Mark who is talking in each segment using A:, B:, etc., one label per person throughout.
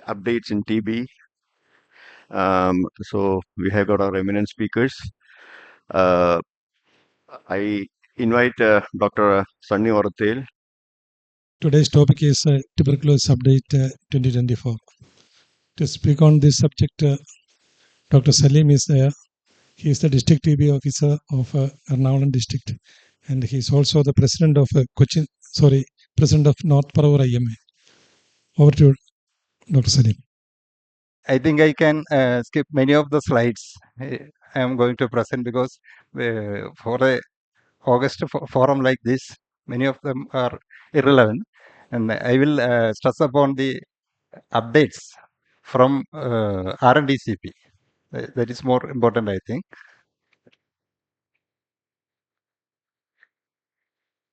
A: updates in TB. So we have got our eminent speakers. Uh, I invite Dr. Sunny Orathel.
B: Today's topic is tuberculosis update 2024. To speak on this subject, Dr. Salim is he is the district TB officer of Ernakulam district, and he is also the president of president of North Paravoor IMA. Over to you, Dr. Salim.
C: I think I can skip many of the slides I am going to present because for a August forum like this, many of them are irrelevant, and I will stress upon the updates from R&DCP. That is more important, I think.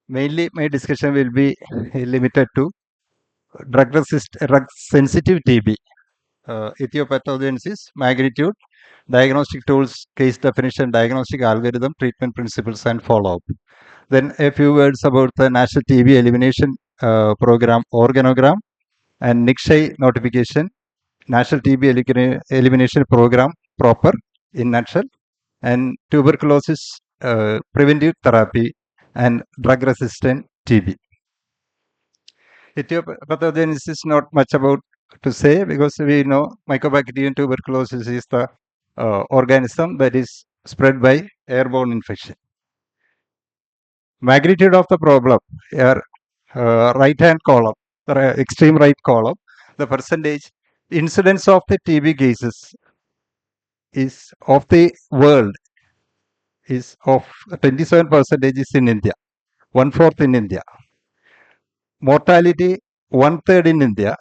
C: Mainly, my discussion will be limited to drug-sensitive TB, etiopathogenesis, magnitude, diagnostic tools, case definition, diagnostic algorithm, treatment principles, and follow-up. Then a few words about the National TB Elimination Program organogram and NICSHI notification, National TB Elimination Program proper in nutshell, and tuberculosis preventive therapy and drug-resistant TB. Etiopathogenesis is not much about to say because we know Mycobacterium tuberculosis is the organism that is spread by airborne infection. Magnitude of the problem, here right hand column, the extreme right column, the percentage incidence of the TB cases is of the world is of 27% is in India, 1/4 in India. Mortality 1/3 in India,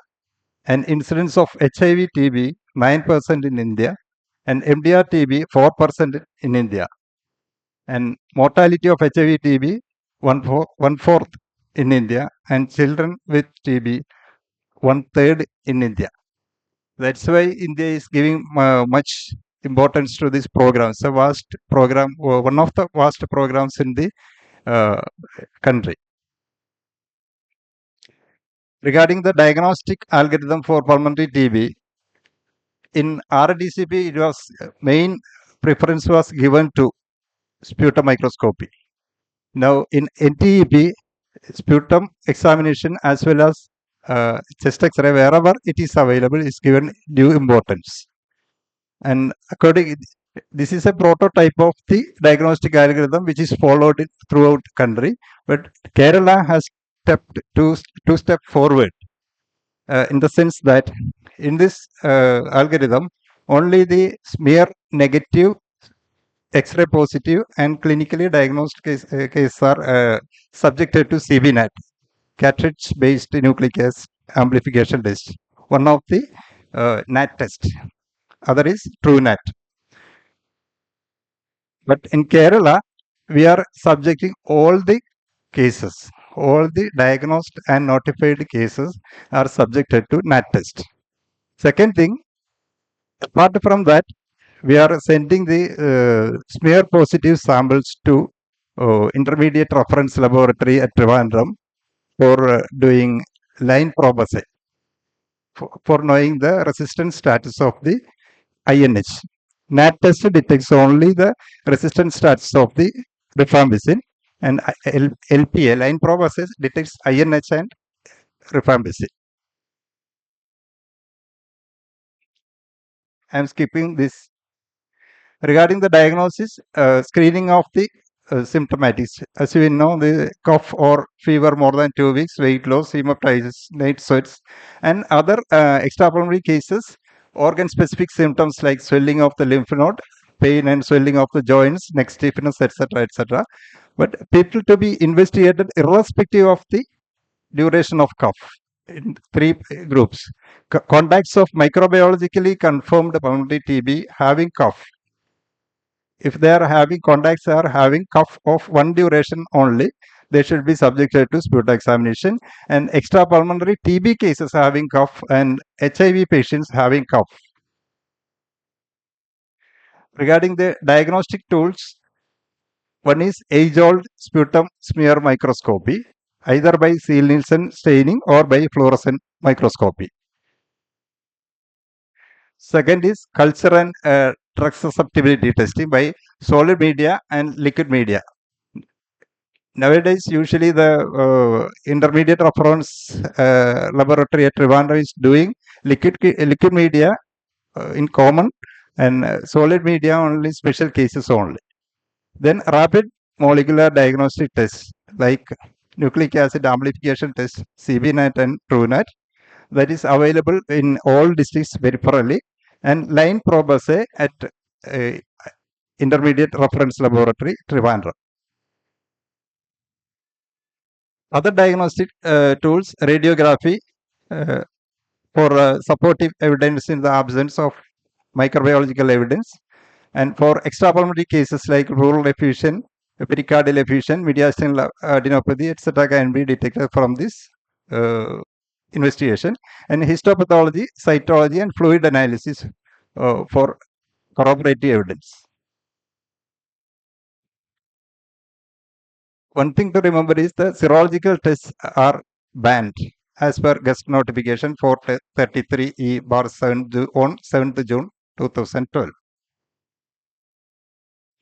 C: and incidence of HIV TB 9% in India, and MDR TB 4% in India, and mortality of HIV TB 1/4 in India, and children with TB 1/3 in India. That's why India is giving much importance to this program. It's a vast program, one of the vast programs in the country. Regarding the diagnostic algorithm for pulmonary TB, in RDCP, it was main preference was given to sputum microscopy. Now in NTEP, sputum examination as well as chest X-ray, wherever it is available, is given due importance. And according, this is a prototype of the diagnostic algorithm which is followed throughout country. But Kerala has stepped two steps forward in the sense that in this algorithm, only the smear negative, X-ray positive, and clinically diagnosed cases are subjected to CBNAT, cartridge-based nucleic acid amplification test. One of the NAT test, other is TrueNAT. But in Kerala, we are subjecting all the cases, all the diagnosed and notified cases are subjected to NAT test. Second thing, apart from that, we are sending the smear positive samples to intermediate reference laboratory at Trivandrum for doing line probe assay for knowing the resistance status of the INH. NAT test detects only the resistance status of the rifampicin, and LPA, line probe assay, detects INH and rifampicin. I am skipping this. Regarding the diagnosis, screening of the symptomatics. As you know, the cough or fever more than 2 weeks, weight loss, hemoptysis, night sweats, and other extrapulmonary cases, organ-specific symptoms like swelling of the lymph node, pain and swelling of the joints, neck stiffness, etc., etc. But people to be investigated irrespective of the duration of cough in 3 groups. Contacts of microbiologically confirmed pulmonary TB having cough. If they are having contacts are having cough of one duration only, they should be subjected to sputum examination. And extrapulmonary TB cases having cough and HIV patients having cough. Regarding the diagnostic tools, one is age-old sputum smear microscopy, either by Seal-Nielsen staining or by fluorescent microscopy. Second is culture and drug susceptibility testing by solid media and liquid media. Nowadays, usually the intermediate reference laboratory at Trivandrum is doing liquid media in common, and solid media only special cases only. Then rapid molecular diagnostic tests like nucleic acid amplification test, CBNAT and TrueNAT, that is available in all districts peripherally, and line probe assay at intermediate reference laboratory Trivandrum. Other diagnostic tools, radiography for supportive evidence in the absence of microbiological evidence, and for extrapulmonary cases like pleural effusion, pericardial effusion, mediastinal adenopathy, etc., can be detected from this investigation. And histopathology, cytology, and fluid analysis for corroborative evidence. One thing to remember is the serological tests are banned as per guest notification 433E/7 on 7th June 2012.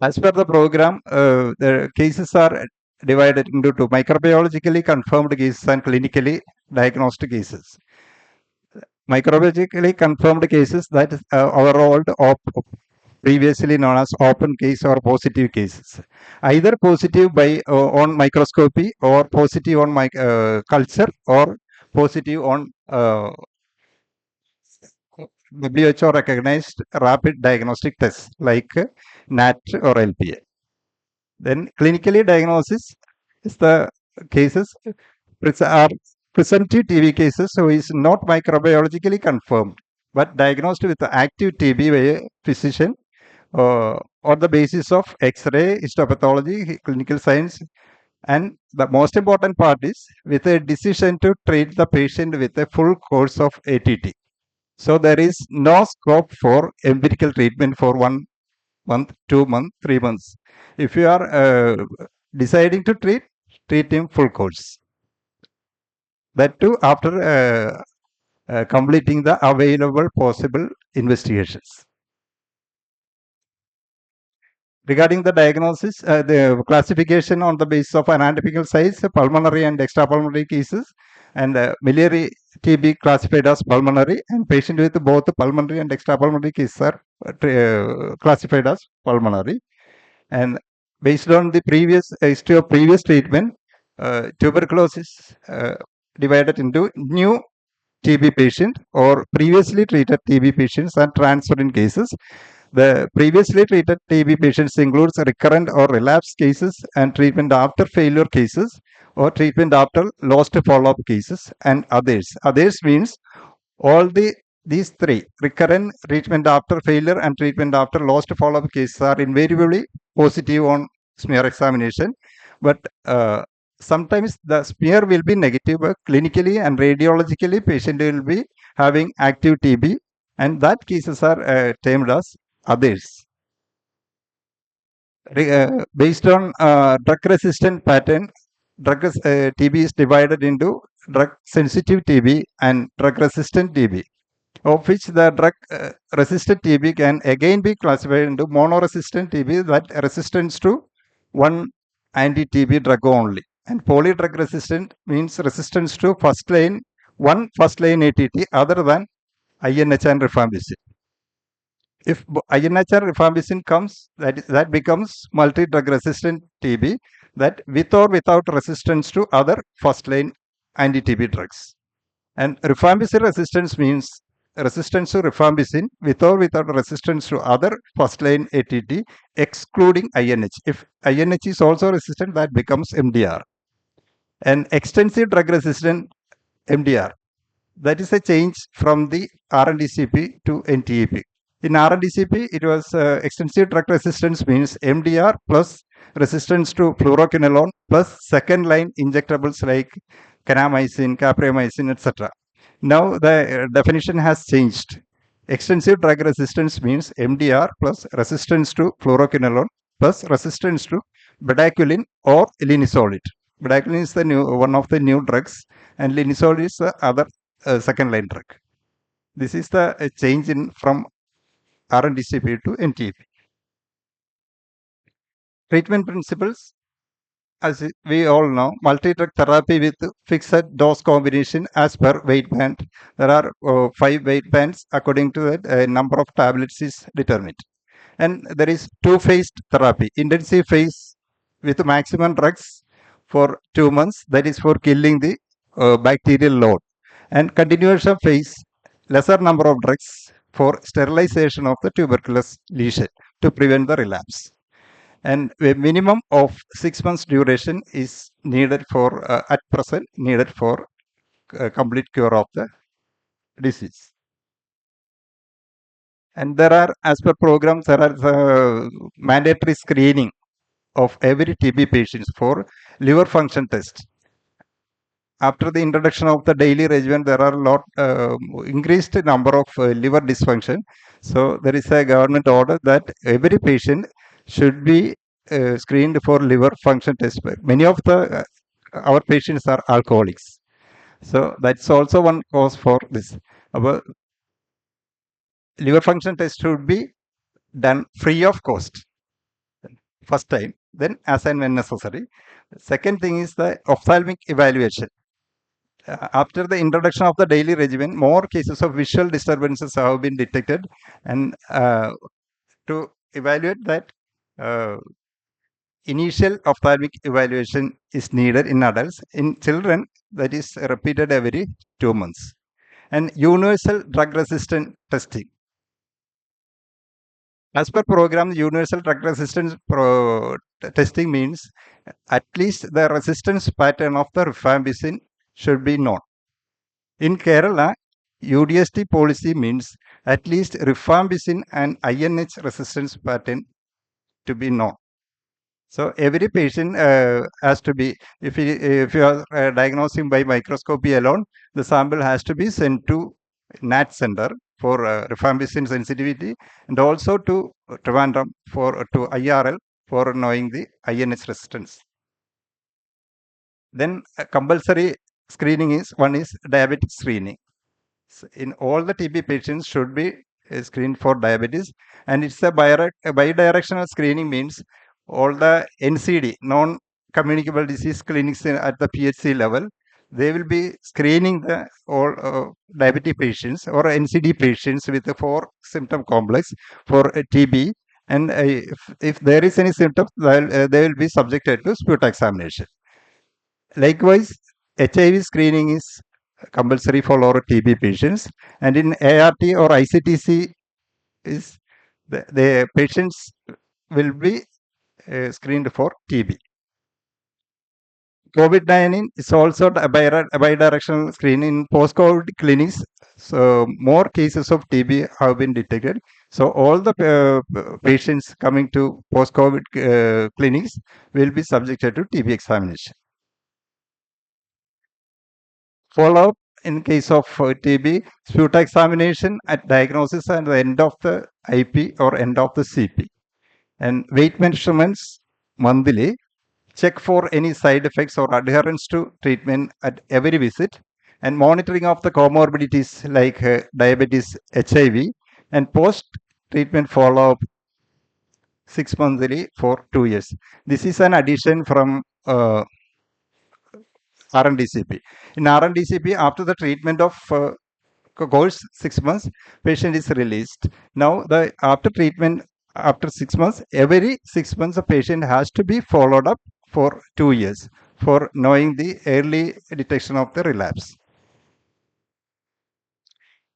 C: As per the program, the cases are divided into two: microbiologically confirmed cases and clinically diagnosed cases. Microbiologically confirmed cases, that is our old previously known as open case or positive cases, either positive by on microscopy or positive on culture or positive on WHO recognized rapid diagnostic tests like NAT or LPA. Then clinically diagnosis is the cases are presumptive TB cases, so is not microbiologically confirmed but diagnosed with active TB by a physician on the basis of X-ray, histopathology, clinical science, and the most important part is with a decision to treat the patient with a full course of ATT. So there is no scope for empirical treatment for 1 month, 2 months, 3 months. If you are deciding to treat him full course. That too after completing the available possible investigations. Regarding the diagnosis, the classification on the basis of anatomical size, pulmonary and extrapulmonary cases, and miliary TB classified as pulmonary, and patient with both pulmonary and extrapulmonary cases are classified as pulmonary. And based on the previous history of previous treatment, tuberculosis divided into new TB patient or previously treated TB patients and transferring cases. The previously treated TB patients includes recurrent or relapse cases and treatment after failure cases or treatment after lost follow-up cases and others. Others means all these three: recurrent, treatment after failure, and treatment after lost follow-up cases are invariably positive on smear examination. But sometimes the smear will be negative, but clinically and radiologically patient will be having active TB, and that cases are termed as others. Based on drug-resistant pattern, TB is divided into drug-sensitive TB and drug-resistant TB, of which the drug-resistant TB can again be classified into monoresistant TB, that resistance to one anti-TB drug only, and polydrug resistant means resistance to one first-line ATT other than INH and rifampicin. If INH and rifampicin comes, that becomes multi-drug resistant TB, that with or without resistance to other first-line anti-TB drugs. And rifampicin resistance means resistance to rifampicin with or without resistance to other first-line ATT, excluding INH. If INH is also resistant, that becomes MDR. And extensive drug-resistant MDR, that is a change from the RNDCP to NTEP. In RNDCP, it was extensive drug resistance means MDR plus resistance to fluoroquinolone plus second-line injectables like kanamycin, capreomycin, etc. Now the definition has changed. Extensive drug resistance means MDR plus resistance to fluoroquinolone plus resistance to bedaquiline or linezolid. Bedaquiline is one of the new drugs, and linezolid is the other second-line drug. This is the change in from RNDCP to NTP. Treatment principles, as we all know, multi-drug therapy with fixed dose combination as per weight band. There are 5 weight bands according to that number of tablets is determined. And there is two-phased therapy, intensive phase with maximum drugs for 2 months, that is for killing the bacterial load, and continuation phase, lesser number of drugs for sterilization of the tuberculous lesion to prevent the relapse. And a minimum of 6 months duration is needed for at present needed for complete cure of the disease. And there are, as per programs, there are mandatory screening of every TB patients for liver function test. After the introduction of the daily regimen, there are a lot increased number of liver dysfunction. So there is a government order that every patient should be screened for liver function test. Many of the our patients are alcoholics, so that's also one cause for this. Our liver function test should be done free of cost first time, then as and when necessary. Second thing is the ophthalmic evaluation. After the introduction of the daily regimen, more cases of visual disturbances have been detected, and to evaluate that, initial ophthalmic evaluation is needed in adults. In children, that is repeated every 2 months. And universal drug resistant testing. As per program, universal drug resistance testing means at least the resistance pattern of the rifampicin should be known. In Kerala, UDST policy means at least rifampicin and INH resistance pattern to be known. So every patient has to be, if you are diagnosing by microscopy alone, the sample has to be sent to NAT center for rifampicin sensitivity, and also to Trivandrum for to IRL for knowing the INH resistance. Then compulsory screening is diabetic screening. So in all the TB patients should be screened for diabetes, and it's a bidirectional screening means all the NCD, non-communicable disease clinics at the PHC level, they will be screening the all diabetic patients or NCD patients with the 4 symptom complex for TB, and if there is any symptoms, they will be subjected to sputum examination. Likewise, HIV screening is compulsory for all TB patients, and in ART or ICTC is the patients will be screened for TB. COVID-19 is also a bidirectional screening in post-COVID clinics. So more cases of TB have been detected. So all the patients coming to post-COVID clinics will be subjected to TB examination. Follow-up in case of TB, sputum examination at diagnosis and the end of the IP or end of the CP. And weight measurements monthly. Check for any side effects or adherence to treatment at every visit, and monitoring of the comorbidities like diabetes, HIV, and post-treatment follow-up 6 monthly for 2 years. This is an addition from RNDCP. In RNDCP, after the treatment of course 6 months, patient is released. Now, after treatment, after 6 months, every 6 months, the patient has to be followed up for 2 years for knowing the early detection of the relapse.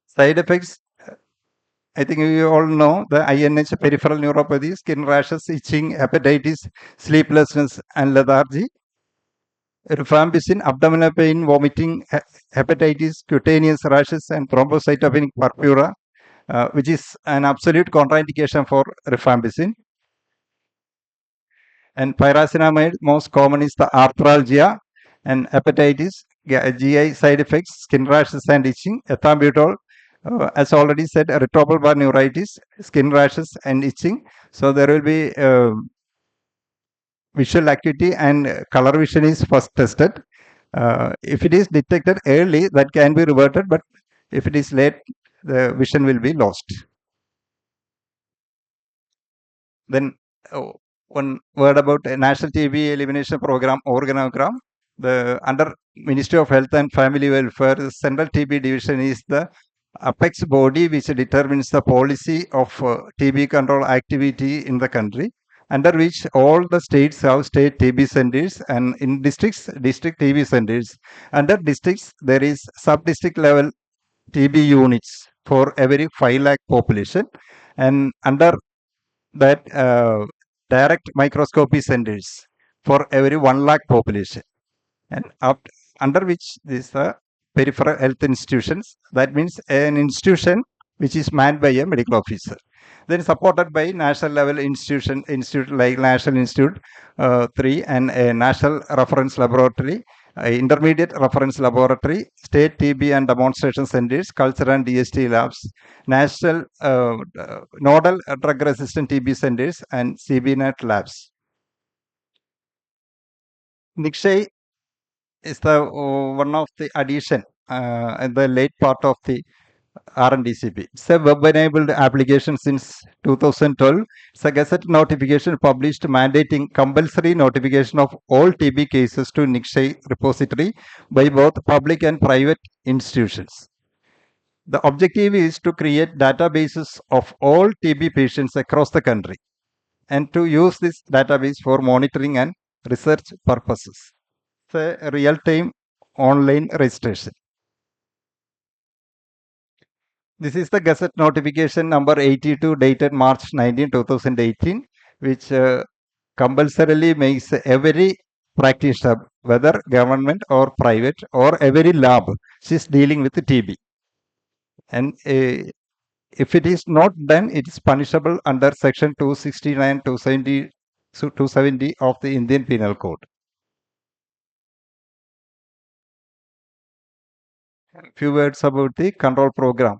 C: Side effects, I think you all know the INH, peripheral neuropathy, skin rashes, itching, hepatitis, sleeplessness, and lethargy. Rifampicin, abdominal pain, vomiting, hepatitis, cutaneous rashes, and thrombocytopenic purpura, which is an absolute contraindication for rifampicin. And pyrazinamide, most common is the arthralgia and hepatitis, GI side effects, skin rashes and itching. Ethambutol, as already said, retrobulbar neuritis, skin rashes and itching. So there will be visual acuity and color vision is first tested. If it is detected early, that can be reverted, but if it is late, the vision will be lost. Then one word about a National TB Elimination Program organogram. The under Ministry of Health and Family Welfare, the Central TB Division is the apex body which determines the policy of TB control activity in the country, under which all the states have state TB centers, and in districts, district TB centers. Under districts, there is sub-district level TB units for every 5 lakh population, and under that direct microscopy centers for every 1 lakh population, and under which is the peripheral health institutions. That means an institution which is manned by a medical officer, then supported by national level institute like National Institute 3 and a national reference laboratory, intermediate reference laboratory, state TB and demonstration centers, culture and DST labs, national nodal drug resistant TB centers, and CBNet labs. Nikshay is the one of the addition in the late part of the RNDCP. It's a web-enabled application since 2012. It's a Gazette notification published mandating compulsory notification of all TB cases to Nikshay repository by both public and private institutions. The objective is to create databases of all TB patients across the country and to use this database for monitoring and research purposes. It's a real-time online registration. This is the Gazette notification number 82 dated March 19, 2018, which compulsorily makes every practitioner, whether government or private or every lab, is dealing with TB. And if it is not done, it is punishable under section 269, 270 of the Indian Penal Code. A few words about the control program.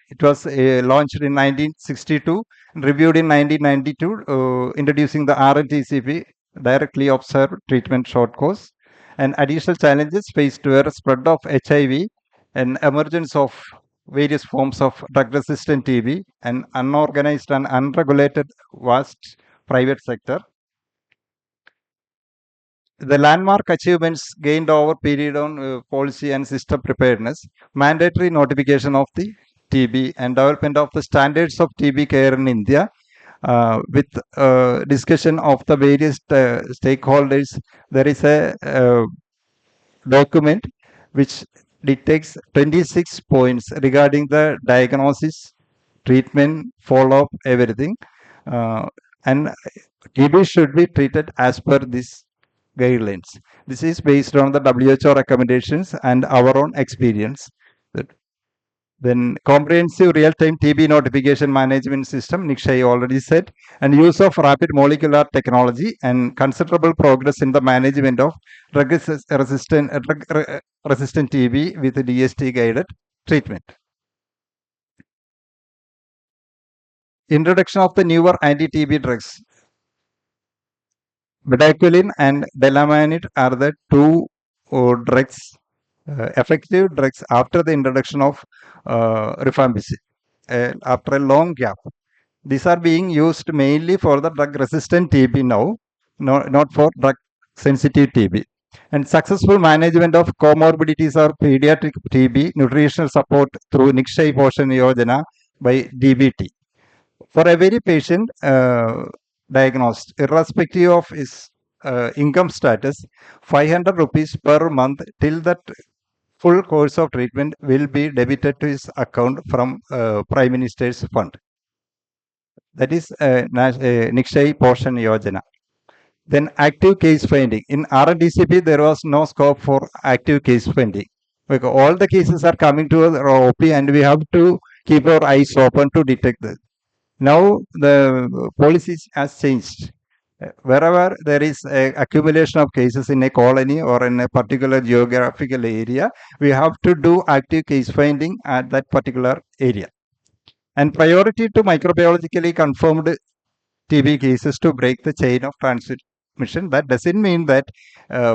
C: It was launched in 1962, reviewed in 1992, introducing the RNTCP, directly observed treatment short course, and additional challenges faced were spread of HIV and emergence of various forms of drug-resistant TB and unorganized and unregulated vast private sector. The landmark achievements gained over period on policy and system preparedness, mandatory notification of the TB and development of the standards of TB care in India, with discussion of the various stakeholders. There is a document which dictates 26 points regarding the diagnosis, treatment, follow-up, everything. And TB should be treated as per this guidelines. This is based on the WHO recommendations and our own experience. Then comprehensive real-time TB notification management system, Nikshay already said, and use of rapid molecular technology and considerable progress in the management of drug-resistant TB with DST-guided treatment. Introduction of the newer anti-TB drugs. Bedaquiline and delamanid are the two drugs, effective drugs after the introduction of rifampicin, after a long gap. These are being used mainly for the drug-resistant TB now, not for drug-sensitive TB. And successful management of comorbidities or pediatric TB, nutritional support through Nikshay Poshan Yojana by DBT. For every patient diagnosed, irrespective of his income status, 500 rupees per month till that full course of treatment will be debited to his account from Prime Minister's fund. That is Nikshay Poshan Yojana. Then active case finding. In RNDCP, there was no scope for active case finding. Because all the cases are coming to our OP and we have to keep our eyes open to detect them. Now the policy has changed. Wherever there is an accumulation of cases in a colony or in a particular geographical area, we have to do active case finding at that particular area. And priority to microbiologically confirmed TB cases to break the chain of mission. That doesn't mean that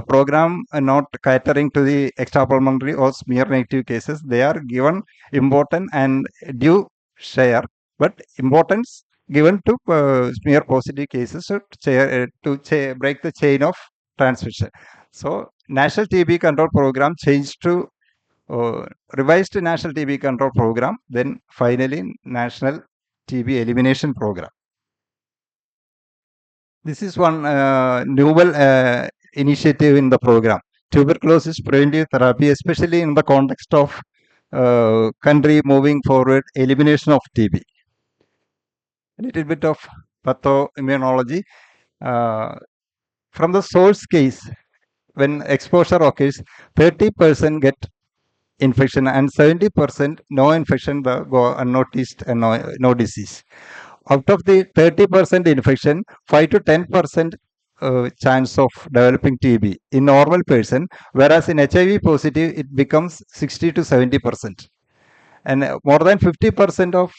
C: program not catering to the extrapulmonary or smear negative cases. They are given important and due share, but importance given to smear positive cases to break the chain of transmission. So National TB Control Program changed to revised National TB Control Program, then finally National TB Elimination Program. This is one novel initiative in the program. Tuberculosis preventive therapy, especially in the context of country moving forward, elimination of TB. A little bit of pathoimmunology. From the source case, when exposure occurs, 30% get infection and 70% no infection go unnoticed and no disease. Out of the 30% infection, 5 to 10% chance of developing TB in normal person, whereas in HIV positive it becomes 60 to 70%, and more than 50% of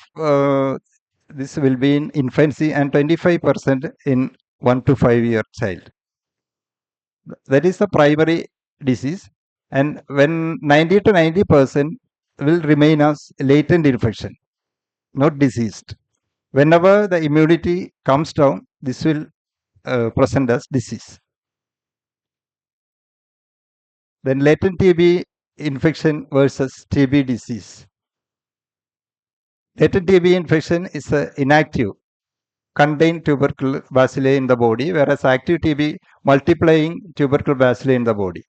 C: this will be in infancy and 25% in 1 to 5 year child. That is the primary disease, and when 90 to 90% will remain as latent infection, not diseased. Whenever the immunity comes down, this will present as disease. Then latent TB infection versus TB disease. Latent TB infection is inactive, contain tubercle bacilli in the body, whereas active TB multiplying tubercle bacilli in the body.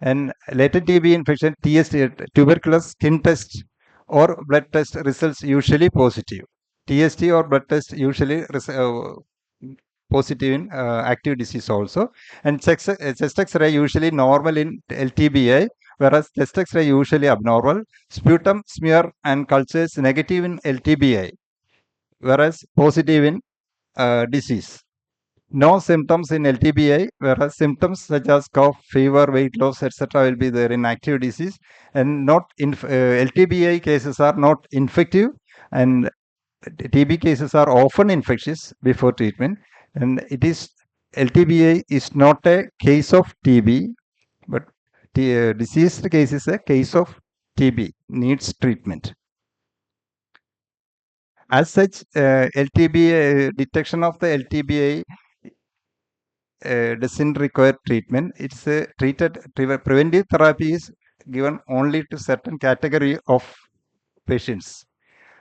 C: And latent TB infection, TST, tuberculous skin test or blood test results usually positive. TST or blood test usually positive in active disease also. And chest X-ray usually normal in LTBI, whereas chest X-ray usually abnormal. Sputum smear and cultures negative in LTBI, whereas positive in disease. No symptoms in LTBI, whereas symptoms such as cough, fever, weight loss, etc. will be there in active disease. And not in LTBI cases are not infective, and TB cases are often infectious before treatment. And it is LTBI is not a case of TB, but diseased case is a case of TB, needs treatment. As such, LTBI detection of the LTBI doesn't require treatment. It's preventive therapy is given only to certain category of patients.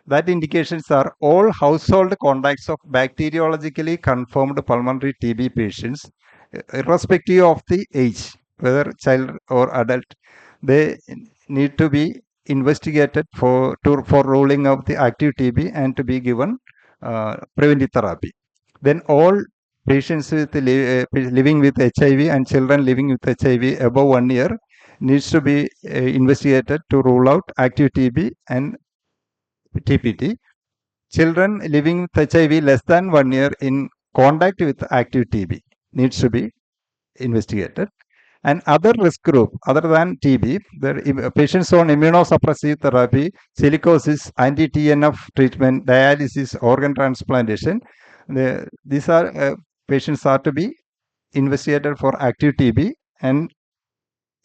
C: That indications are all household contacts of bacteriologically confirmed pulmonary TB patients, irrespective of the age, whether child or adult. They need to be investigated for ruling of the active TB and to be given preventive therapy. Then all patients with living with HIV and children living with HIV above 1 year needs to be investigated to rule out active TB and TPT. Children living with HIV less than 1 year in contact with active TB needs to be investigated. And other risk group other than TB, the patients on immunosuppressive therapy, silicosis, anti-TNF treatment, dialysis, organ transplantation, these are patients are to be investigated for active TB, and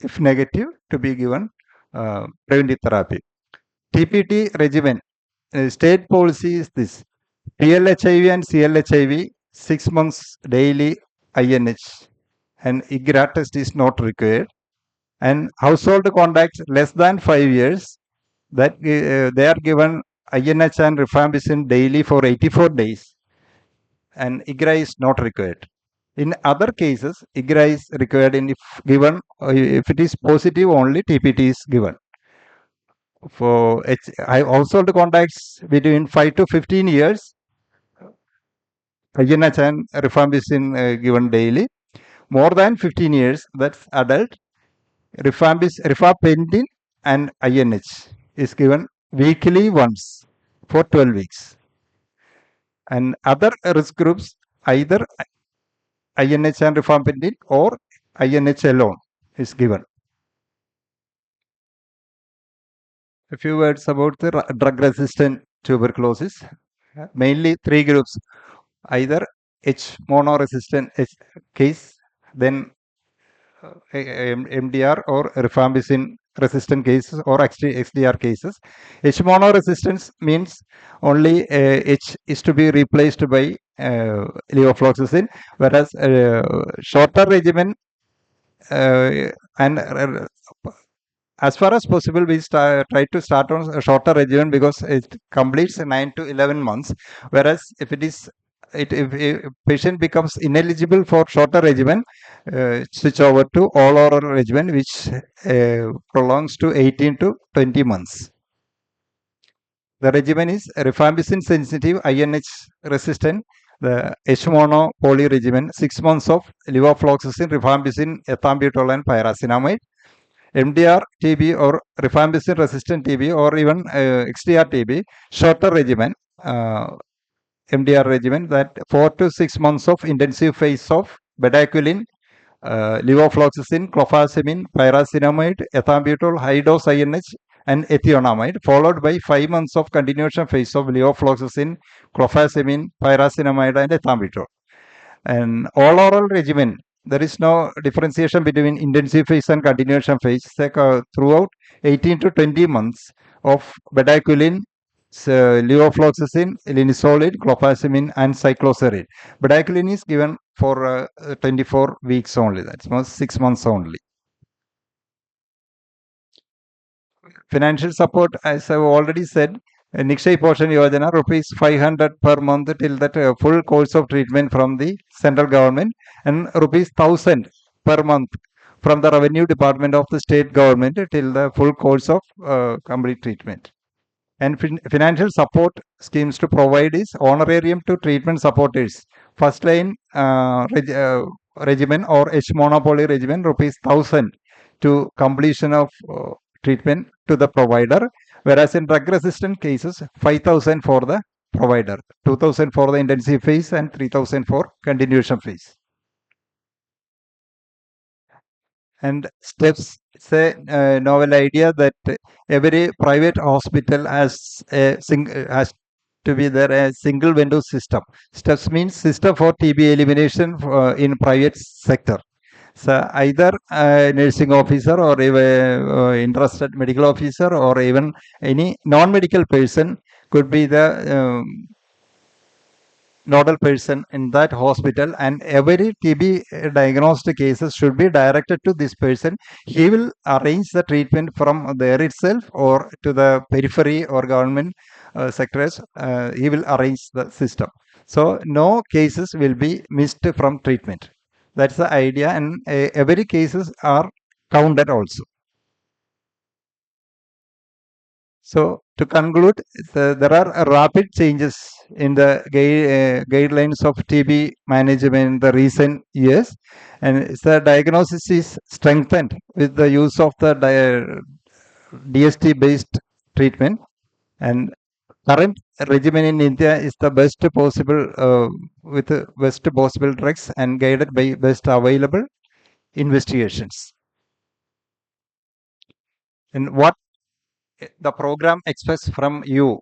C: if negative, to be given preventive therapy. TPT regimen, state policy is this: PLHIV and CLHIV 6 months daily INH, and IGRA test is not required. And household contacts less than 5 years, that they are given INH and rifampicin daily for 84 days, and IGRA is not required. In other cases, IGRA is required in if it is positive only TPT is given. For household contacts between 5 to 15 years, INH and rifampicin given daily. More than 15 years, that's adult, rifampicin and INH is given weekly once for 12 weeks. And other risk groups, either INH and rifampicin or INH alone is given. A few words about the drug-resistant tuberculosis. Mainly 3 groups: either H monoresistant case, then MDR or rifampicin resistant cases or XDR cases. H monoresistance means only H is to be replaced by levofloxacin, whereas shorter regimen and as far as possible, we try to start on a shorter regimen because it completes 9 to 11 months. Whereas if if a patient becomes ineligible for shorter regimen, switch over to all oral regimen, which prolongs to 18 to 20 months. The regimen is rifampicin sensitive, INH resistant, the H-mono poly regimen, 6 months of levofloxacin, rifampicin, ethambutol, and pyrazinamide. MDR TB or rifampicin resistant TB or even XDR TB, shorter regimen, MDR regimen, that 4 to 6 months of intensive phase of bedaquiline, levofloxacin, clofazimine, pyrazinamide, ethambutol, high dose INH, and ethionamide, followed by 5 months of continuation phase of levofloxacin, clofazimine, pyrazinamide, and ethambutol. And all oral regimen, there is no differentiation between intensive phase and continuation phase. Throughout 18 to 20 months of bedaquiline, levofloxacin, linezolid, clofazimine, and cycloserine. Bedaquiline is given for 24 weeks only. That's 6 months only. Financial support, as I've already said, Nikshay Poshan Yojana, rupees 500 per month till that full course of treatment from the central government, and rupees 1000 per month from the revenue department of the state government till the full course of complete treatment. And financial support schemes to provide is honorarium to treatment supporters. First line regimen or H monopoly regimen, rupees 1000 to completion of treatment to the provider, whereas in drug resistant cases 5,000 for the provider, 2,000 for the intensive phase and 3,000 for continuation phase. And STEPS, it's a novel idea that every private hospital has to be there a single window system. STEPS means system for TB elimination in private sector. So either a nursing officer or even interested medical officer or even any non-medical person could be the nodal person in that hospital, and every TB diagnosed cases should be directed to this person. He will arrange the treatment from there itself or to the periphery or government sectors. He will arrange the system. So no cases will be missed from treatment. That's the idea, and every cases are counted also. So to conclude, there are rapid changes in the guidelines of TB management in the recent years, and the diagnosis is strengthened with the use of the DST-based treatment, and current regimen in India is the best possible with the best possible drugs and guided by best available investigations. And what the program expects from you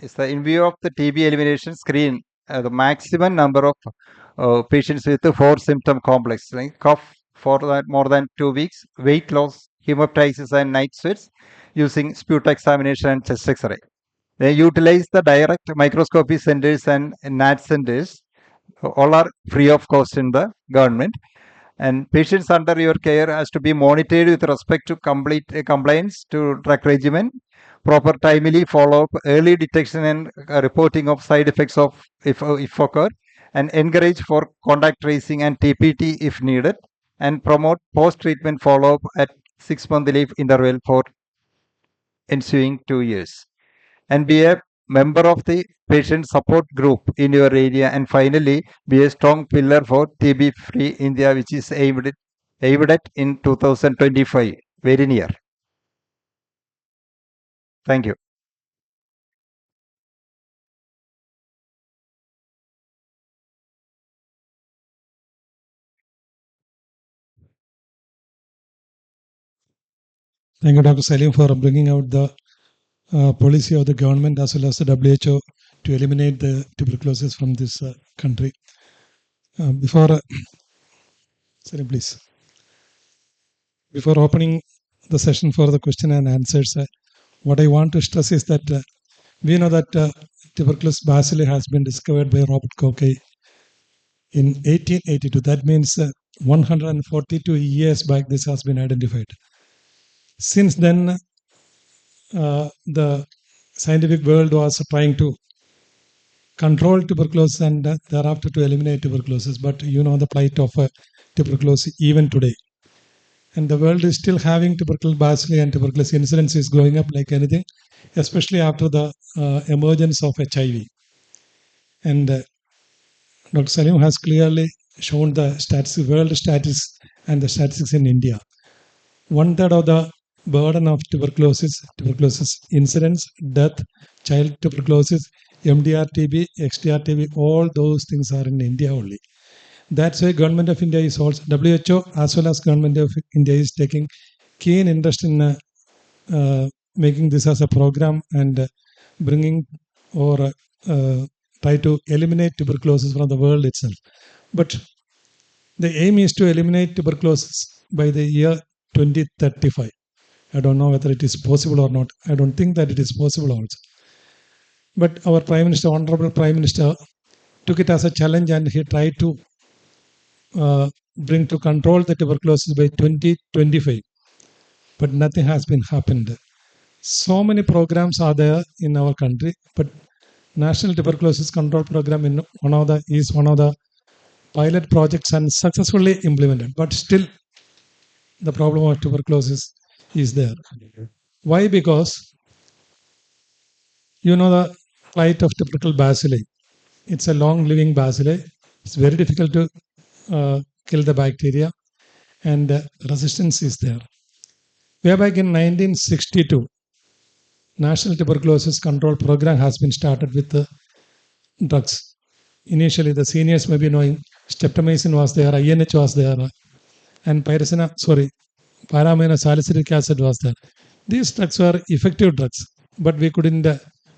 C: is the in view of the TB elimination screen, the maximum number of patients with the 4 symptom complex, like cough for that more than 2 weeks, weight loss, hemoptysis, and night sweats using sputum examination and chest X-ray. They utilize the direct microscopy centers and NAT centers. All are free of cost in the government. And patients under your care has to be monitored with respect to complete compliance to drug regimen, proper timely follow-up, early detection and reporting of side effects of if occurred, and encourage for contact tracing and TPT if needed, and promote post-treatment follow-up at 6-monthly interval for ensuing 2 years. And be a member of the patient support group in your area, and finally be a strong pillar for TB free India, which is aimed at in 2025, very near. Thank you.
B: Thank you, Dr. Salim, for bringing out the policy of the government as well as the WHO to eliminate the tuberculosis from this country. Before Salim, please. Before opening the session for the question and answers, what I want to stress is that we know that tuberculosis bacilli has been discovered by Robert Koch in 1882. That means 142 years back this has been identified. Since then, the scientific world was trying to control tuberculosis and thereafter to eliminate tuberculosis. But you know the plight of tuberculosis even today. And the world is still having tuberculosis bacilli, and tuberculosis incidence is going up like anything, especially after the emergence of HIV. And Dr. Salim has clearly shown the statistics, world statistics and the statistics in India. 1/3 of the burden of tuberculosis incidence, death, child tuberculosis, MDR-TB, XDR-TB, all those things are in India only. That's why Government of India is also, WHO as well as Government of India is taking keen interest in making this as a program and bringing or try to eliminate tuberculosis from the world itself. But the aim is to eliminate tuberculosis by the year 2035. I don't know whether it is possible or not. I don't think that it is possible also. But our Prime Minister, Honorable Prime Minister, took it as a challenge and he tried to bring to control the tuberculosis by 2025. But nothing has been happened. So many programs are there in our country, but National Tuberculosis Control Program is one of the pilot projects and successfully implemented. But still, the problem of tuberculosis is there. Why? Because you know the plight of tubercle bacilli. It's a long-living bacilli. It's very difficult to kill the bacteria, and resistance is there. Way back in 1962, National Tuberculosis Control Program has been started with drugs. Initially, the seniors may be knowing streptomycin was there, INH was there, and paramino salicylic acid was there. These drugs were effective drugs, but we couldn't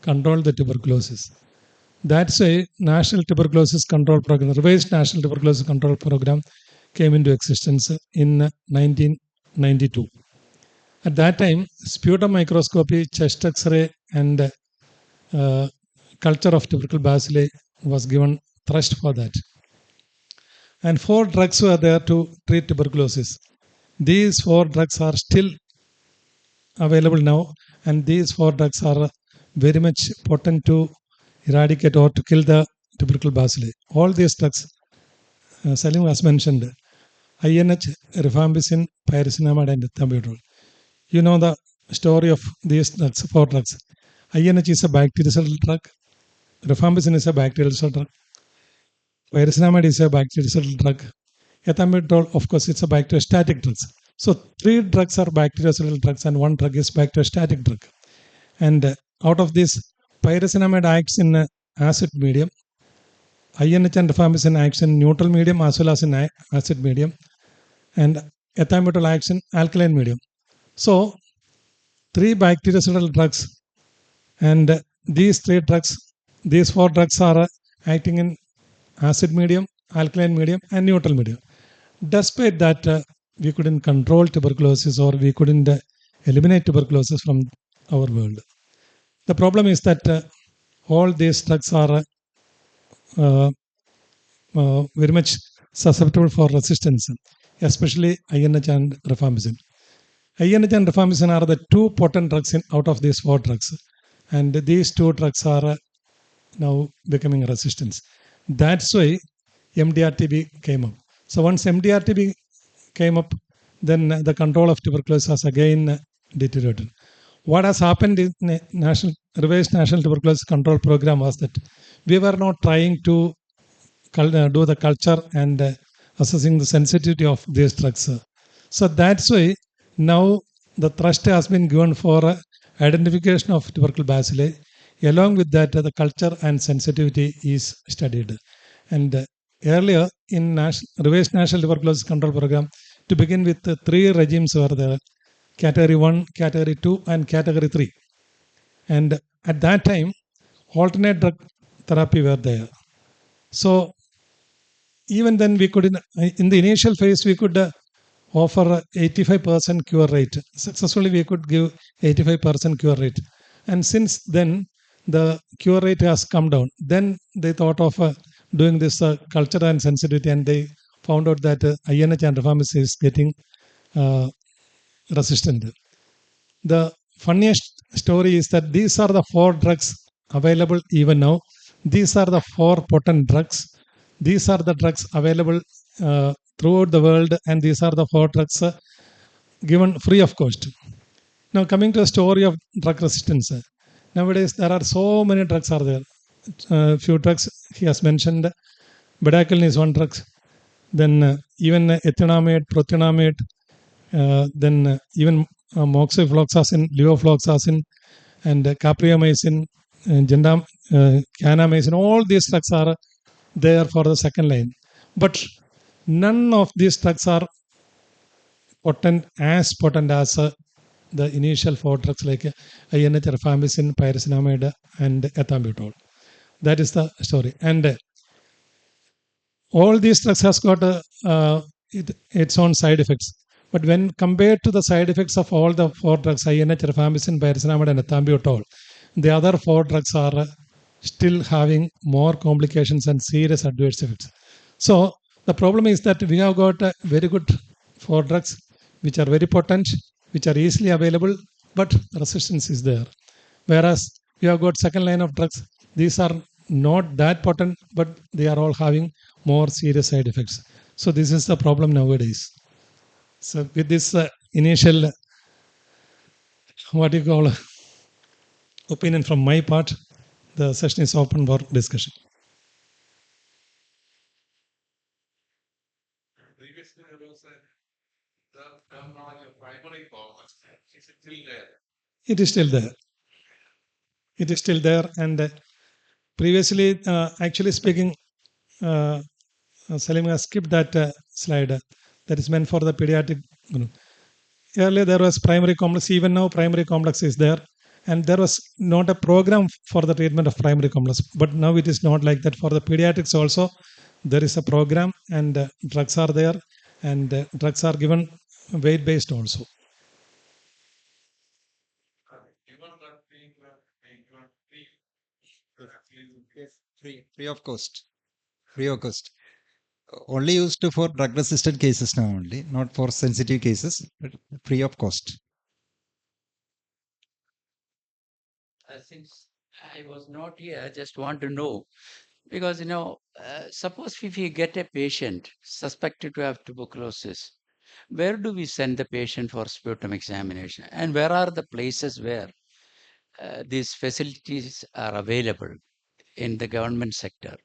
B: control the tuberculosis. That's why National Tuberculosis Control Program, revised National Tuberculosis Control Program, came into existence in 1992. At that time, sputum microscopy, chest X-ray, and culture of tubercle bacilli was given thrust for that. And 4 drugs were there to treat tuberculosis. These 4 drugs are still available now, and these 4 drugs are very much potent to eradicate or to kill the tubercle bacilli. All these drugs, Salim has mentioned, INH, rifampicin, pyrazinamide, and ethambutol. You know the story of these drugs, 4 drugs. INH is a bactericidal drug. Rifampicin is a bactericidal drug. Pyrazinamide is a bactericidal drug. Ethambutol, of course, it's a bacteriostatic drug. So 3 drugs are bactericidal drugs and 1 drug is bacteriostatic drug. And out of this, pyrazinamide acts in acid medium. INH and rifampicin acts in neutral medium as well as in acid medium. And ethambutol acts in alkaline medium. So 3 bactericidal drugs, and these 4 drugs are acting in acid medium, alkaline medium, and neutral medium. Despite that, we couldn't control tuberculosis or we couldn't eliminate tuberculosis from our world. The problem is that all these drugs are very much susceptible for resistance, especially INH and rifampicin. INH and rifampicin are the 2 potent drugs out of these 4 drugs, and these 2 drugs are now becoming resistant. That's why MDR-TB came up. So once MDR-TB came up, then the control of tuberculosis has again deteriorated. What has happened in revised National Tuberculosis Control Program was that we were not trying to do the culture and assessing the sensitivity of these drugs. So that's why now the thrust has been given for identification of tubercle bacilli. Along with that, the culture and sensitivity is studied. And earlier in revised National Tuberculosis Control Program, to begin with, 3 regimes were there: Category 1, Category 2, and Category 3. And at that time, alternate drug therapy were there. So even then we could, in the initial phase, we could offer 85% cure rate. Successfully, we could give 85% cure rate. And since then, the cure rate has come down. Then they thought of doing this culture and sensitivity, and they found out that INH and rifampicin is getting resistant. The funniest story is that these are the 4 drugs available even now. These are the 4 potent drugs. These are the drugs available throughout the world, and these are the 4 drugs given free of cost. Now, coming to the story of drug resistance, nowadays there are so many drugs are there. Few drugs he has mentioned. Bedaquiline is one drug. Then even ethanamide, prothionamide, then even moxifloxacin, levofloxacin, and capreomycin, canamycin. All these drugs are there for the second line. But none of these drugs are potent as the initial 4 drugs like INH, rifampicin, pyrazinamide, and ethambutol. That is the story. And all these drugs has got its own side effects. But when compared to the side effects of all the 4 drugs, INH, rifampicin, pyrazinamide, and ethambutol, the other 4 drugs are still having more complications and serious adverse effects. So the problem is that we have got very good 4 drugs which are very potent, which are easily available, but resistance is there. Whereas we have got second line of drugs, these are not that potent, but they are all having more serious side effects. So this is the problem nowadays. So with this initial, what you call, opinion from my part, the session is open for discussion.
D: Previously, there was the terminology of primary cause. Is it still there?
B: It is still there. It is still there. And previously, actually speaking, Salim has skipped that slide that is meant for the pediatric group. Earlier, there was primary complex. Even now, primary complex is there. And there was not a program for the treatment of primary complex. But now it is not like that. For the pediatrics also, there is a program, and drugs are there, and drugs are given weight-based also.
D: Given that being
C: Free of cost. Free of cost. Only used for drug resistant cases now only, not for sensitive cases, but free of cost.
E: Since I was not here, I just want to know, because suppose if we get a patient suspected to have tuberculosis, where do we send the patient for sputum examination, and where are the places where these facilities are available in the government sector?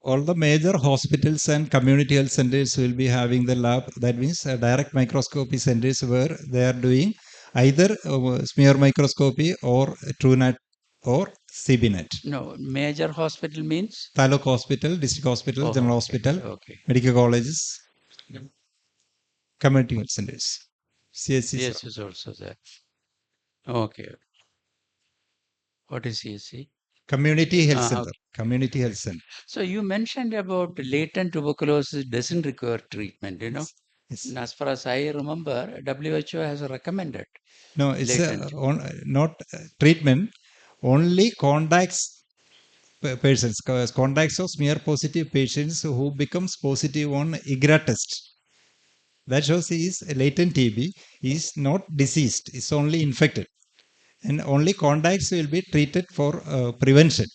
C: All the major hospitals and community health centers will be having the lab. That means direct microscopy centers where they are doing either smear microscopy or TrueNet or CBNet.
E: No, major hospital means?
C: Taluk Hospital, District Hospital, General Hospital,
E: Okay.
C: medical colleges, community health centers. CSC.
E: Yes, is also there. Okay. What is CSC?
C: Community health center. Community health center.
E: So you mentioned about latent tuberculosis doesn't require treatment,
C: Yes.
E: And as far as I remember, WHO has recommended.
C: No, it's not treatment. Only contacts persons, contacts of smear positive patients who becomes positive on IGRA test. That shows he is latent TB. He is not diseased. It's only infected. And only contacts will be treated for prevention.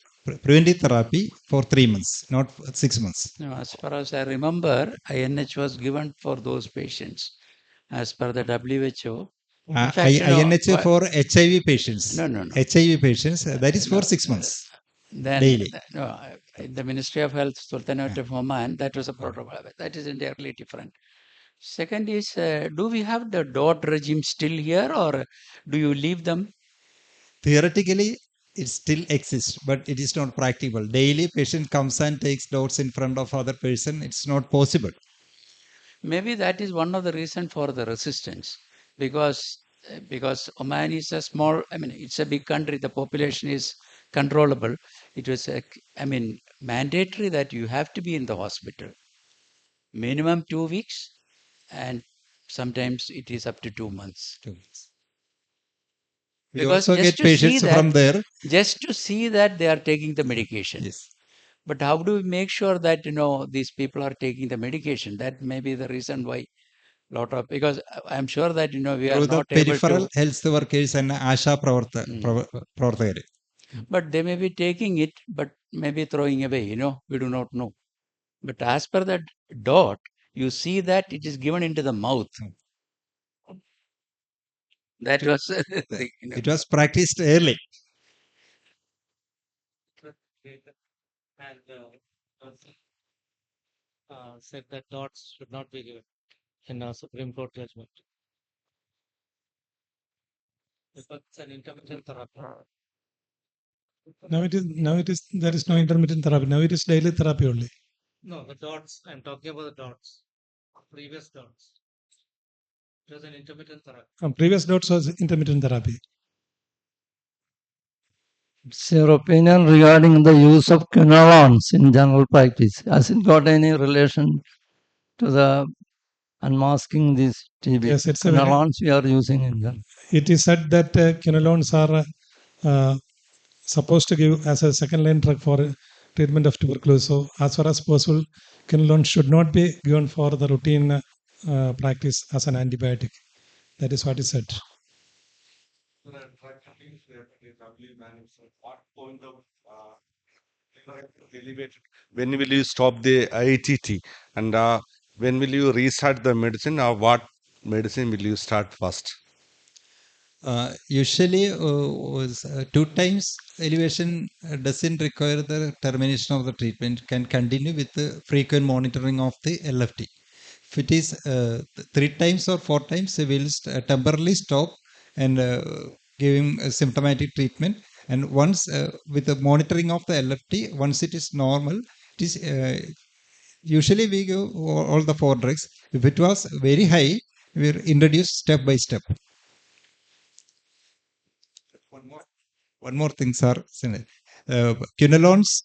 C: Preventive therapy for 3 months, not 6 months.
E: No, as far as I remember, INH was given for those patients as per the WHO. In fact,
C: INH for HIV patients.
E: No.
C: HIV patients, that is for 6 months.
E: Then,
C: daily.
E: The Ministry of Health, Sultanate of Oman, that was a protocol. That is entirely different. Second is, do we have the DOT regime still here, or do you leave them?
C: Theoretically, it still exists, but it is not practical. Daily, patient comes and takes dots in front of other person. It's not possible.
E: Maybe that is one of the reasons for the resistance, because Oman is a small, it's a big country. The population is controllable. It was, mandatory that you have to be in the hospital. minimum 2 weeks, and sometimes it is up to 2 months.
C: 2 months. We
E: Because
C: also
E: just
C: get
E: to see
C: patients from
E: that,
C: there.
E: just to see that they are taking the medication.
C: Yes.
E: But how do we make sure that, these people are taking the medication? That may be the reason why because I'm sure that, we are
C: Through the
E: not able
C: peripheral
E: to,
C: health workers and Asha Pravartakar.
E: but they may be taking it, but maybe throwing away, we do not know. But as per that dot, you see that it is given into the mouth. That was the thing,
C: It was practiced early.
D: And said that dots should not be given in a Supreme Court judgment. Because it's an intermittent therapy.
B: Now it is there is no intermittent therapy. Now it is daily therapy only.
D: No, the dots. I'm talking about the dots. Previous dots. It was an intermittent therapy.
B: Previous dots was intermittent therapy.
F: What's your opinion regarding the use of quinolones in general practice? Has it got any relation to the unmasking these TB?
B: Yes, it's
F: quinolones we are using in them.
B: It is said that quinolones are supposed to give as a second line drug for treatment of tuberculosis. So as far as possible, quinolones should not be given for the routine practice as an antibiotic. That is what is said.
G: What point of when will you stop the ITT, and when will you restart the medicine, or what medicine will you start first?
C: Usually, 2 times elevation doesn't require the termination of the treatment, can continue with the frequent monitoring of the LFT. If it is 3 times or 4 times, we will temporarily stop and give him a symptomatic treatment. And once with the monitoring of the LFT, once it is normal, it is usually we give all the 4 drugs. If it was very high, we introduce step by step. One more thing, sir. Quinolones,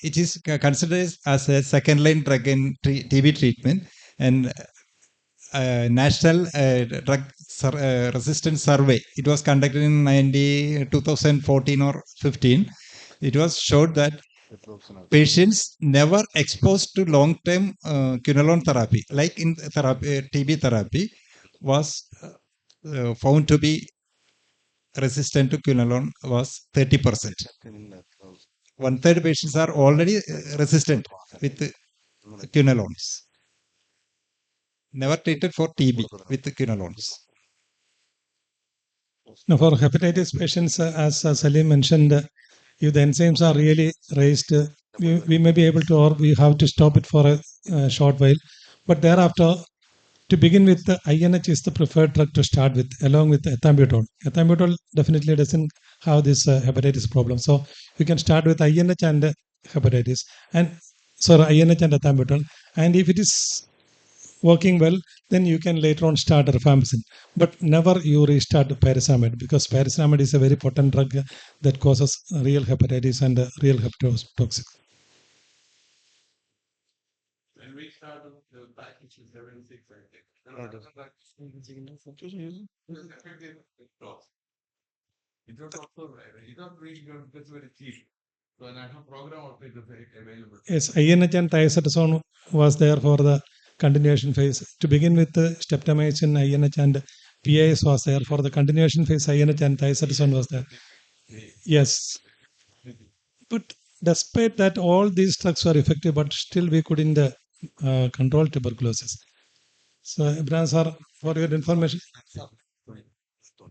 C: it is considered as a second line drug in TB treatment, and National Drug Resistance Survey, it was conducted in 2014 or 15. It was showed that patients never exposed to long-term quinolone therapy, like in TB therapy, was found to be resistant to quinolone was 30%. 1/3 patients are already resistant with quinolones. Never treated for TB with quinolones.
B: Now, for hepatitis patients, as Salim mentioned, if the enzymes are really raised, we may be able to, or we have to stop it for a short while. But thereafter, to begin with, the INH is the preferred drug to start with, along with ethambutol. Ethambutol definitely doesn't have this hepatitis problem. So we can start with INH and hepatitis, and INH and ethambutol. And if it is working well, then you can later on start rifampicin. But never you restart pyrazinamide, because pyrazinamide is a very potent drug that causes real hepatitis and real hepatotoxic.
D: When we started the package in 76, I think. It was also it's not really good because it's very cheap. So a national program of it is available.
B: Yes, INH and thiazidazone was there for the continuation phase. To begin with, streptomycin, INH and PAS was there. For the continuation phase, INH and thiazidazone was there. Yes. But despite that, all these drugs were effective, but still we couldn't control tuberculosis. So, Ibrahim sir, for your information,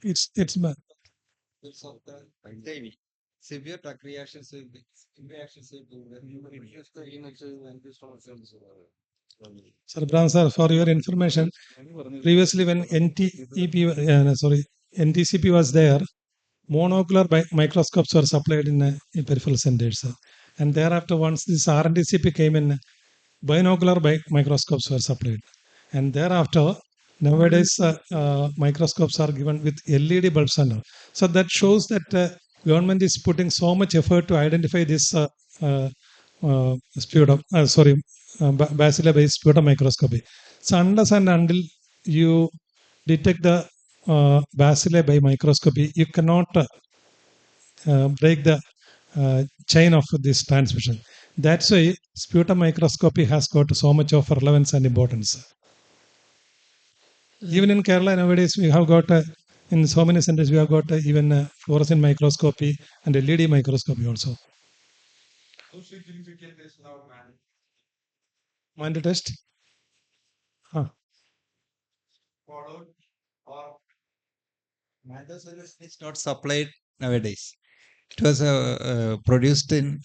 B: it's bad.
C: Severe drug reactions will be
B: Sir, Ibrahim sir, for your information, previously when NTCP was there, monocular microscopes were supplied in peripheral centers. And thereafter, once this RNTCP came in, binocular microscopes were supplied. And thereafter, nowadays, microscopes are given with LED bulbs and all. So that shows that government is putting so much effort to identify this bacilli by sputum microscopy. So unless and until you detect the bacilli by microscopy, you cannot break the chain of this transmission. That's why sputum microscopy has got so much of relevance and importance. Even in Kerala nowadays, we have got in so many centers we have got even fluorescent microscopy and LED microscopy also.
C: How significant is now
B: Mind test?
C: followed or Mando solution is not supplied nowadays. It was produced in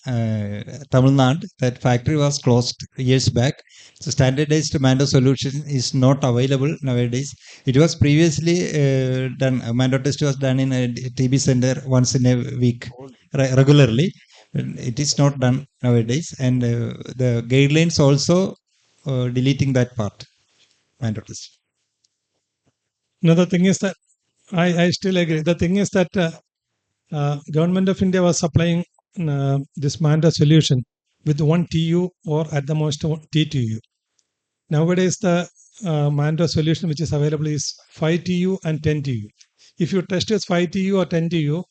C: Tamil Nadu. That factory was closed years back. So standardized Mando solution is not available nowadays. It was previously done. Mando test was done in a TB center once in a week regularly. It is not done nowadays, and the guidelines also deleting that part. Mando test.
B: No, the thing is that I still agree. The thing is that Government of India was supplying this Manda solution with 1 TU or at the most 1 TTU. Nowadays, the Manda solution which is available is 5 TU and 10 TU. If you test as 5 TU or 10 TU,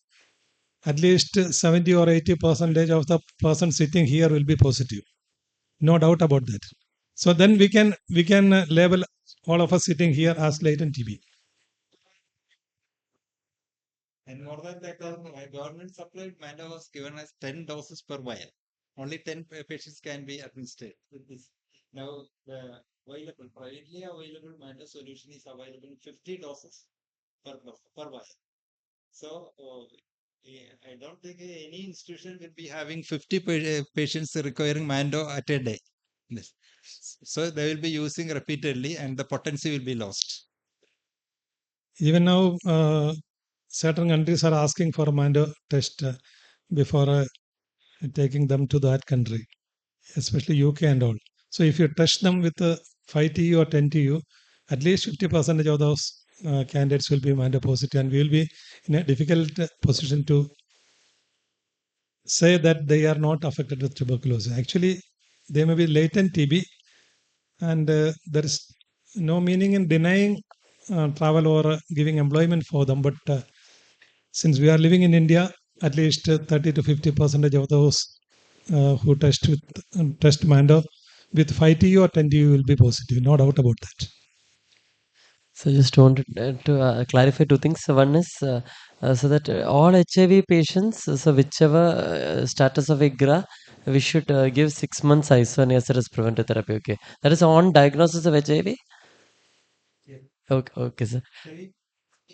B: at least 70 or 80% of the person sitting here will be positive. No doubt about that. So then we can label all of us sitting here as latent TB.
C: And more than that, government supplied Mando was given as 10 doses per vial. Only 10 patients can be administered with this. Now, the privately available Mando solution is available in 50 doses per vial. So, I don't think any institution will be having 50 patients requiring Mando at a day. Yes. So, they will be using repeatedly and the potency will be lost.
B: Even now, certain countries are asking for a Mando test before taking them to that country, especially UK and all. So if you test them with 5 TU or 10 TU, at least 50% of those candidates will be Mando positive, and we will be in a difficult position to say that they are not affected with tuberculosis. Actually, they may be latent TB, and there is no meaning in denying travel or giving employment for them. But since we are living in India, at least 30 to 50% of those who test Mando with 5 TU or 10 TU will be positive. No doubt about that.
H: So just wanted to clarify two things. So one is so that all HIV patients, so whichever status of IGRA, we should give 6 months isoniazid as preventive therapy. Okay, that is on diagnosis of HIV.
C: Yeah.
H: Okay, sir.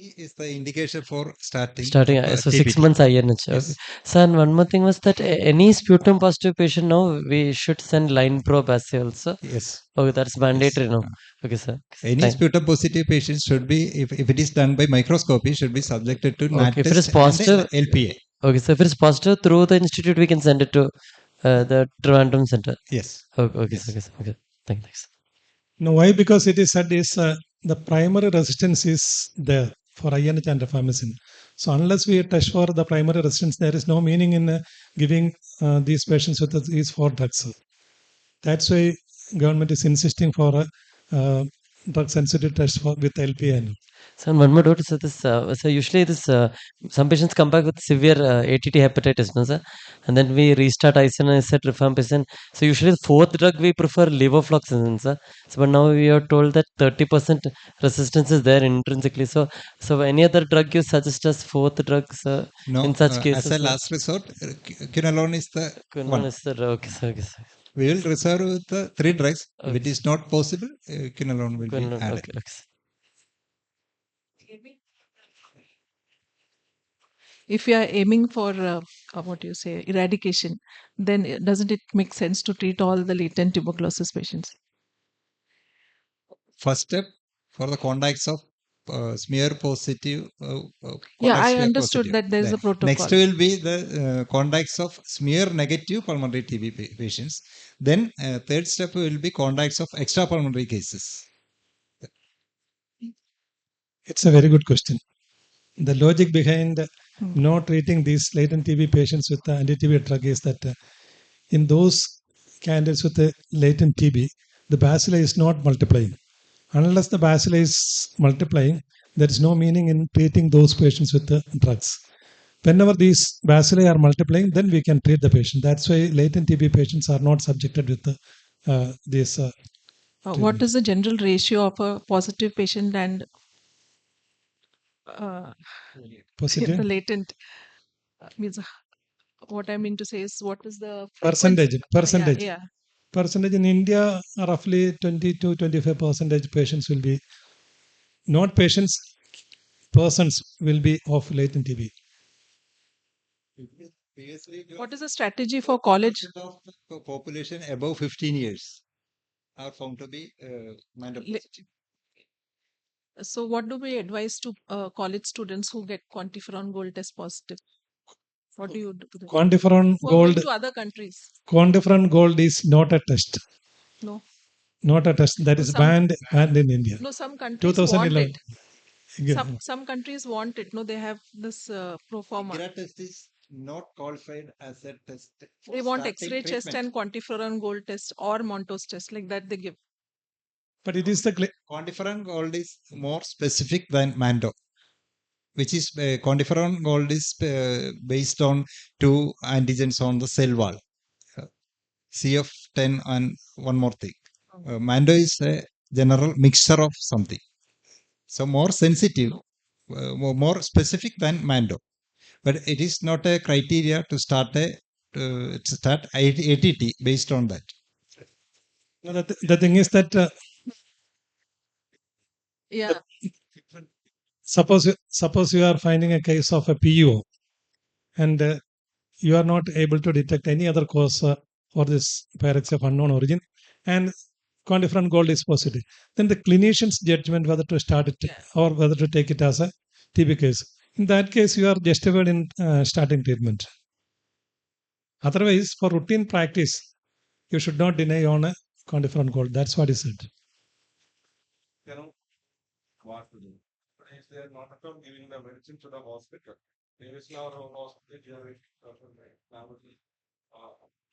C: Is the indication for starting
H: So 6 months INH. Okay.
C: Yes.
H: Sir, and one more thing was that any sputum positive patient now we should send line probe assay also.
C: Yes.
H: Okay, that's mandatory
C: Yes.
H: now. Okay, sir.
C: Any sputum positive patient should be, if it is done by microscopy, should be subjected to NAT
H: Okay, if it is
C: test
H: positive,
C: and LPA.
H: Okay, so if it's positive through the institute, we can send it to the Trivandrum Center.
C: Yes.
H: Okay,
C: Yes.
H: sir, okay. Thanks.
B: No, why? Because it is said is the primary resistance is there for INH and rifampicin. So unless we test for the primary resistance, there is no meaning in giving these patients with these 4 drugs. That's why government is insisting for a drug sensitive test with LPN.
H: So one more doubt. So this, so usually this, some patients come back with severe ATT hepatitis, no, sir? And then we restart isoniazid, rifampicin. So usually the 4th drug we prefer levofloxacin, sir. So but now we are told that 30% resistance is there intrinsically. So any other drug you suggest as 4th drug, sir?
C: No,
H: in such cases,
C: as a last resort, quinolone is the one.
H: Is the okay, sir.
C: We will reserve with the 3 drugs. If it is not possible, quinolone will be added.
H: Okay.
I: If you are aiming for eradication, then doesn't it make sense to treat all the latent tuberculosis patients?
C: First step for the contacts of smear positive.
I: I understood that there is a protocol.
C: Next will be the contacts of smear negative pulmonary TB patients. Then third step will be contacts of extrapulmonary cases.
B: It's a very good question. The logic behind not treating these latent TB patients with the anti-TB drug is that in those candidates with a latent TB, the bacilli is not multiplying. Unless the bacilli is multiplying, there is no meaning in treating those patients with the drugs. Whenever these bacilli are multiplying, then we can treat the patient. That's why latent TB patients are not subjected with these.
I: What is the general ratio of a positive patient and
B: Positive?
I: the latent? Means what I mean to say is what is the
B: percentage?
I: Yeah.
B: Percentage in India, roughly 20 to 25% patients will be not patients, persons will be of latent TB.
I: What is the strategy for college?
C: Of the population above 15 years are found to be minor positive.
I: So what do we advise to college students who get quantiferon gold test positive? What do you do?
B: Quantiferon
I: For
B: gold.
I: going to other countries.
B: Quantiferon gold is not a test.
I: No.
B: Not a test. That is banned in India.
I: No, some countries want
B: 2011.
I: it. Some countries want it. No, they have this pro forma.
C: IGRA test is not qualified as a test.
I: They want X-ray test and quantiferon gold test or Montos test like that they give.
B: But it is the
C: quantiferon gold is more specific than Mando, which is quantiferon gold is based on two antigens on the cell wall, CF10 and one more thing. Mando is a general mixture of something, so more sensitive, more specific than Mando, but it is not a criteria to start ATT based on that.
B: The thing is that
I: yeah.
B: Suppose you are finding a case of a PUO and you are not able to detect any other cause for this pyrexia of unknown origin, and quantiferon gold is positive. Then the clinician's judgment whether to start it or whether to take it as a TB case. In that case, you are justified in starting treatment. Otherwise, for routine practice, you should not deny on a quantiferon gold. That's what he said.
G: What to do? If they are not at all giving the medicine to the hospital, previously our hospital,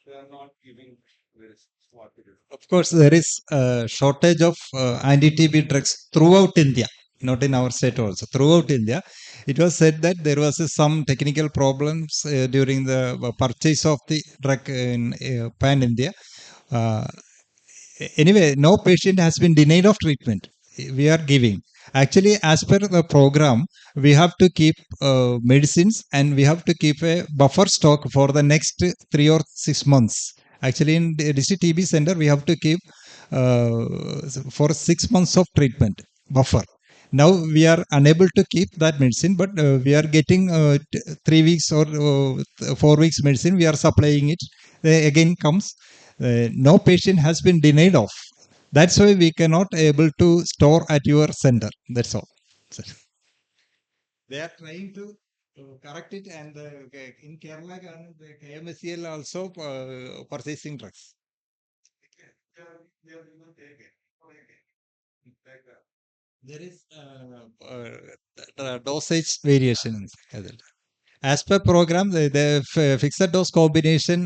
G: they are not giving medicine. What to do?
C: Of course, there is a shortage of anti-TB drugs throughout India, not in our state also. Throughout India, it was said that there was some technical problems during the purchase of the drug in Pan India. Anyway, no patient has been denied of treatment. We are giving. Actually, as per the program, we have to keep medicines and we have to keep a buffer stock for the next 3 or 6 months. Actually, in the district TB center, we have to keep for 6 months of treatment buffer. Now we are unable to keep that medicine, but we are getting 3 weeks or 4 weeks medicine. We are supplying it. Again comes. No patient has been denied of. That's why we cannot able to store at your center. That's all. They are trying to correct it, and in Kerala, the KMSCL also purchasing drugs. There is dosage variation. As per program, the fixed dose combination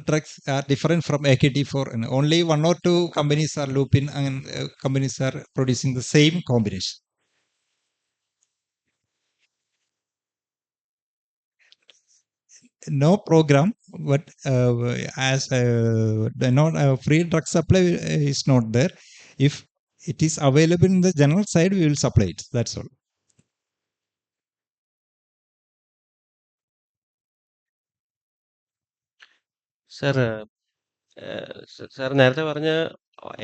C: drugs are different from AKT4. And only 1 or 2 companies are looping and companies are producing the same combination. No program, but as free drug supply is not there. If it is available in the general side, we will supply it. That's all.
J: Sir sir നേരത്തെ പറഞ്ഞ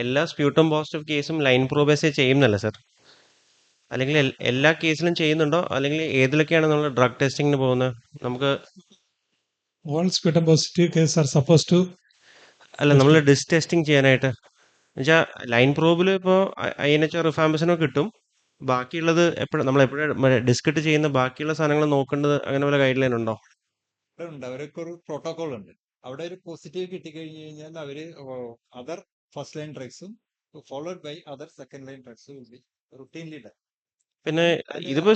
J: എല്ലാ sputum positive കേസും line പ്രോബേസേ ചെയ്യുന്നല്ല sir, അല്ലെങ്കിൽ എല്ലാ കേസിലും ചെയ്യുന്നുണ്ടോ, അല്ലെങ്കിൽ ഏതിലൊക്കെയാണ് നമ്മൾ ഡ്രഗ് ടെസ്റ്റിങ്ങിന് പോകുന്നത്? നമുക്ക്
B: all sputum positive cases are supposed to
J: അല്ല, നമ്മൾ ഡിസ് ടെസ്റ്റിംഗ് ചെയ്യാനായിട്ട് എന്നുവെച്ചാൽ ലൈൻ പ്രോബിൽ ഇപ്പോൾ INH റിഫാമ്പസിനോ കിട്ടും. ബാക്കിയുള്ളത് നമ്മളെപ്പോഴും ഡിസ്കട്ട് ചെയ്യുന്ന ബാക്കിയുള്ള സാധനങ്ങൾ നോക്കേണ്ടത് അങ്ങനെ വല്ല ഗൈഡ് ലൈൻ ഉണ്ടോ?
C: ഉണ്ട്, അവർക്ക് ഒരു പ്രോട്ടോകോൾ ഉണ്ട്. അവിടെ ഒരു പോസിറ്റീവ് കിട്ടിക്കഴിഞ്ഞു കഴിഞ്ഞാൽ അവര് അതർ ഫസ്റ്റ് ലൈൻ ഡ്രഗ്സും followed by other second line ഡ്രഗ്സും റുട്ടീൻലി ഡൺ.
J: പിന്നെ ഇതിപ്പോ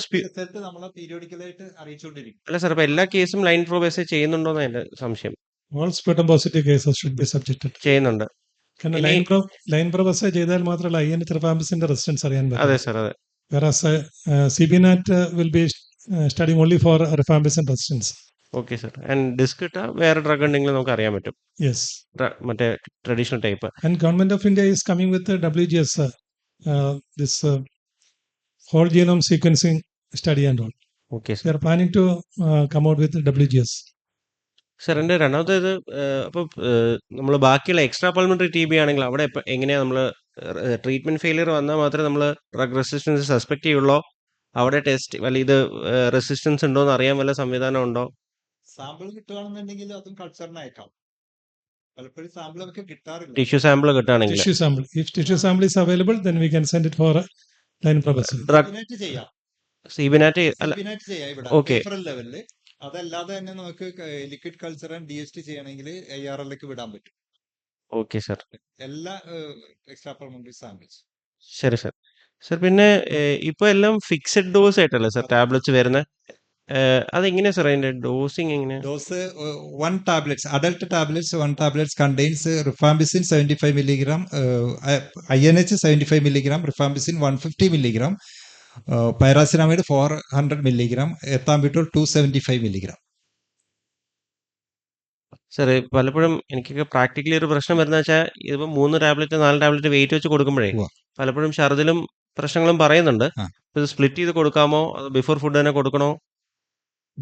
C: നമ്മളെ പീരിയോഡിക്കലായിട്ട് അറിയിച്ചുകൊണ്ടിരിക്കും.
J: അല്ല സാർ, ഇപ്പൊ എല്ലാ കേസും ലൈൻ പ്രോബേസ് ചെയ്യുന്നുണ്ടോന്ന് എന്റെ സംശയം.
B: All sputum positive cases should be subjected.
J: ചെയ്യുന്നുണ്ട്.
B: കാരണം
J: ഇനി
B: ലൈൻ പ്രൊബസ് ചെയ്താൽ മാത്രമല്ല INH റിഫാംബിസിന്റെ റെസിസ്റ്റൻസ് അറിയാൻ
J: അതെ
B: പറ്റും.
J: സർ, അതെ.
B: Whereas CBNAT will be studying only for rifampicin resistance.
J: Okay sir. And disk ഇട്ടാൽ വേറെ ഡ്രഗ് ഉണ്ടെങ്കിൽ നമുക്ക് അറിയാൻ പറ്റും.
B: Yes.
J: മറ്റേ traditional type.
B: And Government of India is coming with the WGS, this whole genome sequencing study and all.
J: Okay
B: They
J: sir.
B: are planning to come out with the WGS.
J: Sir എൻ്റെ രണ്ടാമത്തേത് അപ്പോൾ നമ്മൾ ബാക്കിയുള്ള extra pulmonary TB ആണെങ്കിൽ അവിടെ എങ്ങനെയാണ് നമ്മൾ treatment failure വന്നാൽ മാത്രമേ നമ്മൾ ഡ്രഗ് റെസിസ്റ്റൻസ് സസ്പെക്ട് ചെയ്യുള്ളൂ? അവിടെ ടെസ്റ്റ് വല്ല ഇത് റെസിസ്റ്റൻസ് ഉണ്ടോ എന്ന് അറിയാൻ വല്ല സംവിധാനം ഉണ്ടോ?
C: സാമ്പിൾ കിട്ടുകയാണെന്നുണ്ടെങ്കിൽ അതും കൾച്ചറിന് അയക്കാം. പലപ്പോഴും സാമ്പിൾ നമുക്ക് കിട്ടാറില്ല.
J: ടിഷ്യൂ സാമ്പിൾ കിട്ടുകയാണെങ്കിൽ
B: Tissue sample. If tissue sample is available, then we can send it for line probation.
J: Drug
C: ചെയ്യാം.
J: സീബിനാറ്റ് അല്ല.
C: ചെയ്യാം ഇവിടെ
J: ഓക്കെ.
C: റെഫറൽ ലെവലിൽ. അതല്ലാതെ തന്നെ നമുക്ക് ലിക്വിഡ് കൾച്ചർ ആൻഡ് DST ചെയ്യണമെങ്കിൽ ARLക്ക് വിടാൻ പറ്റും.
J: Okay sir.
C: എല്ലാ എക്സ്ട്രാ പൾമണറി സാമ്പിൾസ്.
J: ശരി സർ. സർ പിന്നെ ഇപ്പോൾ എല്ലാം ഫിക്സഡ് ഡോസ് ആയിട്ടല്ലേ സർ ടാബ്ലറ്റ്സ് വരുന്നത്? അതെങ്ങനെയാ സർ അതിന്റെ ഡോസിങ് എങ്ങനെയാ?
C: Dose 1 tablets, adult tablets, 1 tablets contains rifampicin 75 milligram, INH 75 milligram, rifampicin 150 milligram, pyrazinamide 400 milligram, ethambutol 275 milligram.
J: Sir പലപ്പോഴും എനിക്കൊക്കെ പ്രാക്ടിക്കലി ഒരു പ്രശ്നം വരുന്ന വെച്ചാൽ ഇതിപ്പോൾ 3 ടാബ്ലറ്റ് 4 ടാബ്ലറ്റ് വെയിറ്റ് വെച്ച് കൊടുക്കുമ്പോഴേ പലപ്പോഴും ഛർദിലും പ്രശ്നങ്ങളും പറയുന്നുണ്ട്. ഇത് സ്പ്ലിറ്റ് ചെയ്ത് കൊടുക്കാമോ അതോ ബിഫോർ ഫുഡ് തന്നെ കൊടുക്കണോ?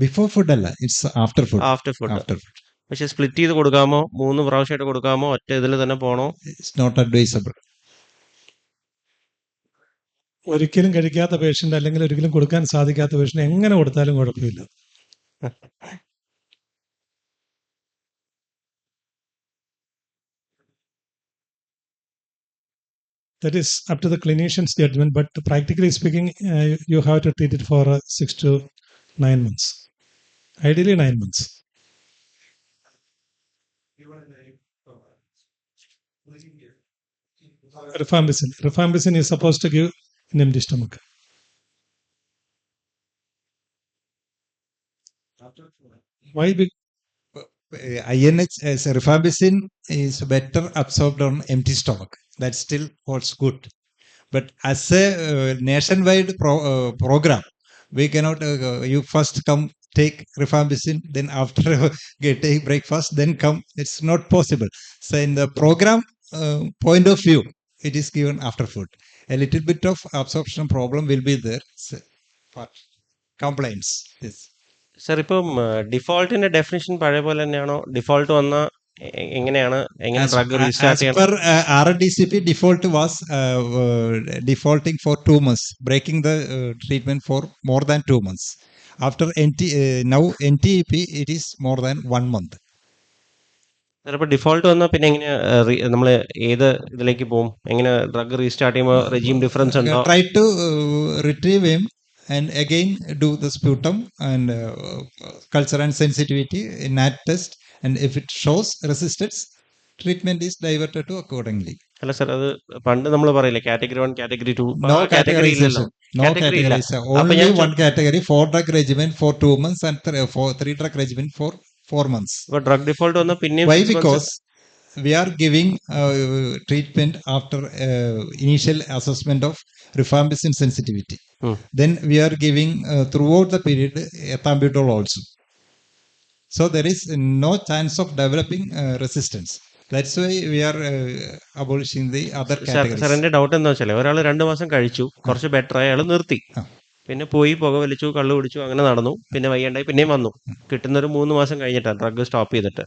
C: ബിഫോർ ഫുഡ് അല്ല, it's after food.
J: After food. പക്ഷെ സ്പ്ലിറ്റ് ചെയ്ത് കൊടുക്കാമോ? 3 പ്രാവശ്യമായിട്ട് കൊടുക്കാമോ? ഒറ്റ ഇതിൽ തന്നെ പോകണോ?
C: It's not advisable.
B: ഒരിക്കലും കഴിക്കാത്ത പേഷ്യന്റ് അല്ലെങ്കിൽ ഒരിക്കലും കൊടുക്കാൻ സാധിക്കാത്ത പേഷ്യന്റ് എങ്ങനെ കൊടുത്താലും കുഴപ്പമില്ല. That is up to the clinician's judgment, but practically speaking, you have to treat it for 6 to 9 months. Ideally 9 months. Rifampicin is supposed to give an empty stomach. Why?
C: INH as rifampicin is better absorbed on empty stomach. That still holds good. But as a nationwide program, we cannot, you first come take rifampicin, then after take breakfast, then come. It's not possible. So in the program point of view, it is given after food. A little bit of absorption problem will be there. So, for complaints. Yes.
J: Sir ഇപ്പം ഡിഫോൾട്ടിന്റെ definition പഴയ പോലെ തന്നെയാണോ? Default വന്ന എങ്ങനെ drug restart ചെയ്യണം?
C: Per RDCP, default was defaulting for 2 months, breaking the treatment for more than 2 months. After now NTEP, it is more than 1 month.
J: Sir ഇപ്പോൾ default വന്നാൽ പിന്നെ എങ്ങനെയാ നമ്മൾ ഏത് ഇതിലേക്ക് പോകും? എങ്ങനെ ഡ്രഗ് റീസ്റ്റാർട്ട് ചെയ്യുമ്പോൾ റെജീം ഡിഫറൻസ് ഉണ്ടോ?
C: Try to retrieve him and again do the sputum and culture and sensitivity in NAT test, and if it shows resistance, treatment is diverted to accordingly.
J: അല്ല സർ, അത് പണ്ട് നമ്മൾ പറയില്ലേ category 1 category 2?
C: No
J: category ഇല്ലല്ലോ.
C: No categorization. Only one category, 4 drug regimen for 2 months and 3 drug regimen for 4 months.
J: ഇപ്പോൾ drug default വന്നാൽ പിന്നെ
C: Why? Because we are giving treatment after initial assessment of rifampicin sensitivity. Then we are giving throughout the period ethambutol also. So there is no chance of developing resistance. That's why we are abolishing the other categories.
J: Sir എൻ്റെ doubt എന്താ വെച്ചാൽ ഒരാൾ 2 മാസം കഴിച്ചു, കുറച്ച് better ആയി, അയാൾ നിർത്തി, പിന്നെ പോയി പുക വലിച്ചു, കള്ളു കുടിച്ചു, അങ്ങനെ നടന്നു, പിന്നെ വയ്യണ്ടായി, പിന്നെയും വന്നു. കിട്ടുന്നൊരു 3 മാസം കഴിഞ്ഞിട്ടാണ് ഡ്രഗ് സ്റ്റോപ്പ് ചെയ്തിട്ട്.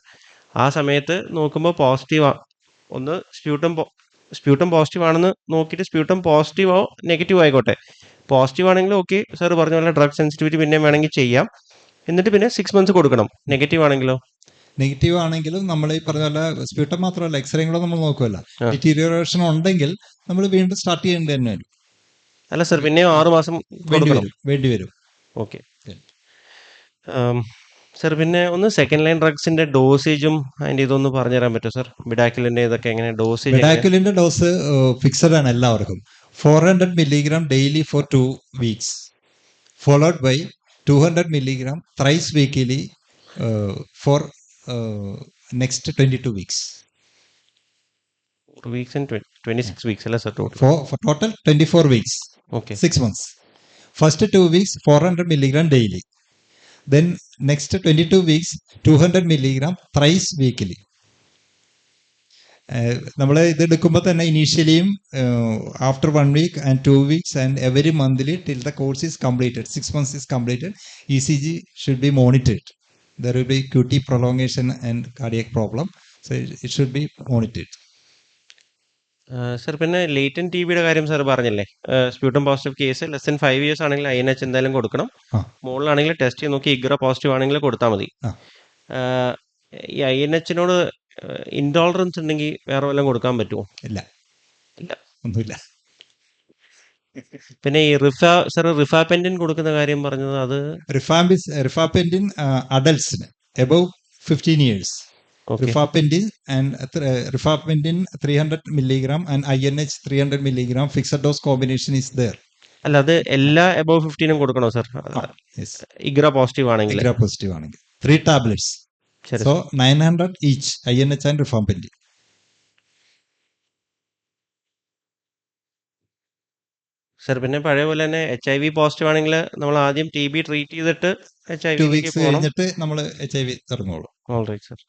J: ആ സമയത്ത് നോക്കുമ്പോൾ പോസിറ്റീവ് ഒന്ന് സ്പ്യൂട്ടം പോസിറ്റീവ് ആണെന്ന് നോക്കിയിട്ട് സ്പ്യൂട്ടം പോസിറ്റീവോ നെഗറ്റീവ് ആയിക്കോട്ടെ, പോസിറ്റീവ് ആണെങ്കിൽ ഓക്കെ സാർ പറഞ്ഞ പോലെ ഡ്രഗ് സെൻസിറ്റിവിറ്റി പിന്നെ വേണമെങ്കിൽ ചെയ്യാം, എന്നിട്ട് പിന്നെ 6 months കൊടുക്കണം. നെഗറ്റീവ് ആണെങ്കിലോ?
C: നെഗറ്റീവ് ആണെങ്കിലും നമ്മൾ ഈ പറഞ്ഞ പോലെ സ്പ്യൂട്ടം മാത്രമല്ല എക്സ്റേയും കൂടെ നമ്മൾ നോക്കുമല്ലോ. ഡിറ്റീരിയറേഷൻ ഉണ്ടെങ്കിൽ നമ്മൾ വീണ്ടും സ്റ്റാർട്ട് ചെയ്യേണ്ടി തന്നെ വരും.
J: അല്ല സാർ, പിന്നെ 6 മാസം
C: വേണ്ടി വരും.
J: ഓക്കെ സാർ, പിന്നെ ഒന്ന് സെക്കൻഡ് ലൈൻ ഡ്രഗ്സിന്റെ ഡോസേജും അതിന്റെ ഇതൊന്ന് പറഞ്ഞു തരാൻ പറ്റുമോ സാർ? ബിഡാക്യുലിന്റെ ഇതൊക്കെ എങ്ങനെ ഡോസേജ്?
C: ബിഡാക്യുലിന്റെ ഡോസ് ഫിക്സഡ് ആണ് എല്ലാവർക്കും. 400 milligram daily for 2 weeks, followed by 200 milligram thrice weekly for next 22 weeks.
J: 4 weeks and 26 weeks, sir, total.
C: For total 24 weeks.
J: Okay.
C: 6 months. First 2 weeks 400 milligram daily. Then next 22 weeks 200 milligram thrice weekly. നമ്മൾ ഇത് എടുക്കുമ്പോൾ തന്നെ ഇനീഷ്യലിയും after 1 week and 2 weeks and every monthly till the course is completed, 6 months is completed, ECG should be monitored. There will be QT prolongation and cardiac problem, so it should be monitored.
J: Sir പിന്നെ latent TB യുടെ കാര്യം sir പറഞ്ഞില്ലേ, sputum positive case less than 5 years ആണെങ്കിൽ INH എന്തായാലും കൊടുക്കണം. മുകളിലാണെങ്കിൽ test ചെയ്ത് നോക്കി ഇഗ്ര positive ആണെങ്കിൽ കൊടുത്താൽ മതി. ഈ INHനോട് ഇൻടോളറൻസ് ഉണ്ടെങ്കിൽ വേറെ വല്ലതും കൊടുക്കാൻ പറ്റുമോ?
C: ഇല്ല, ഒന്നുമില്ല.
J: പിന്നെ ഈ റിഫാപെൻഡിൻ കൊടുക്കുന്ന കാര്യം പറഞ്ഞത്, അത്
C: റിഫാപെൻഡിൻ അഡൽട്സിന് above 15 years. Rifampicin and rifampicin 300 milligram and INH 300 milligram fixed dose combination is there.
J: അല്ല, അത് എല്ലാ എബവ് 15 കൊടുക്കണോ സർ? ഇഗ്ര പോസിറ്റീവ് ആണെങ്കിൽ
C: 3 tablets. So 900 each INH and rifampicin.
J: Sir പിന്നെ പഴയ പോലെ തന്നെ HIV പോസിറ്റീവ് ആണെങ്കിൽ നമ്മൾ ആദ്യം TB ട്രീറ്റ് ചെയ്തിട്ട് HIV
C: 2 weeks കഴിഞ്ഞിട്ട് നമ്മൾ HIV തുടങ്ങുള്ളൂ.
J: Alright sir.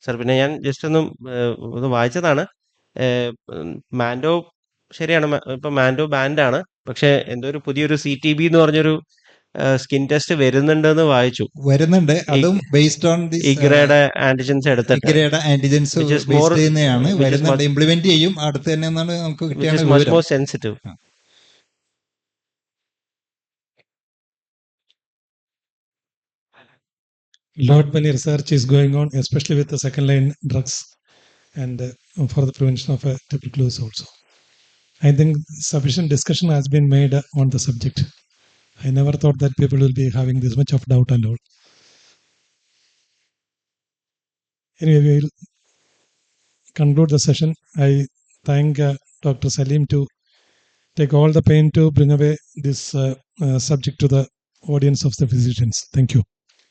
J: സർ പിന്നെ ഞാൻ ജസ്റ്റ് ഒന്ന് വായിച്ചതാണ്, മാൻഡോ ശരിയാണ്, ഇപ്പം മാൻഡോ ബാൻഡാണ്, പക്ഷെ എന്തോ ഒരു പുതിയൊരു CTB എന്ന് പറഞ്ഞൊരു സ്കിൻ ടെസ്റ്റ് വരുന്നുണ്ടെന്ന് വായിച്ചു.
C: വരുന്നുണ്ട്, അതും ബേസ്ഡ് ഓൺ
J: ഇഗ്രയുടെ ആന്റിജൻസ് എടുത്തിട്ട്
C: വരുന്നുണ്ട്, ഇംപ്ലിമെന്റ് ചെയ്യും അടുത്ത് തന്നെ എന്നാണ് നമുക്ക്
J: കിട്ടിയ sensitive.
B: Lot many research is going on, especially with the second line drugs and for the prevention of tuberculosis also. I think sufficient discussion has been made on the subject. I never thought that people will be having this much of doubt and all. Anyway, we will conclude the session. I thank Dr. Salim to take all the pain to bring away this subject to the audience of the physicians. Thank you.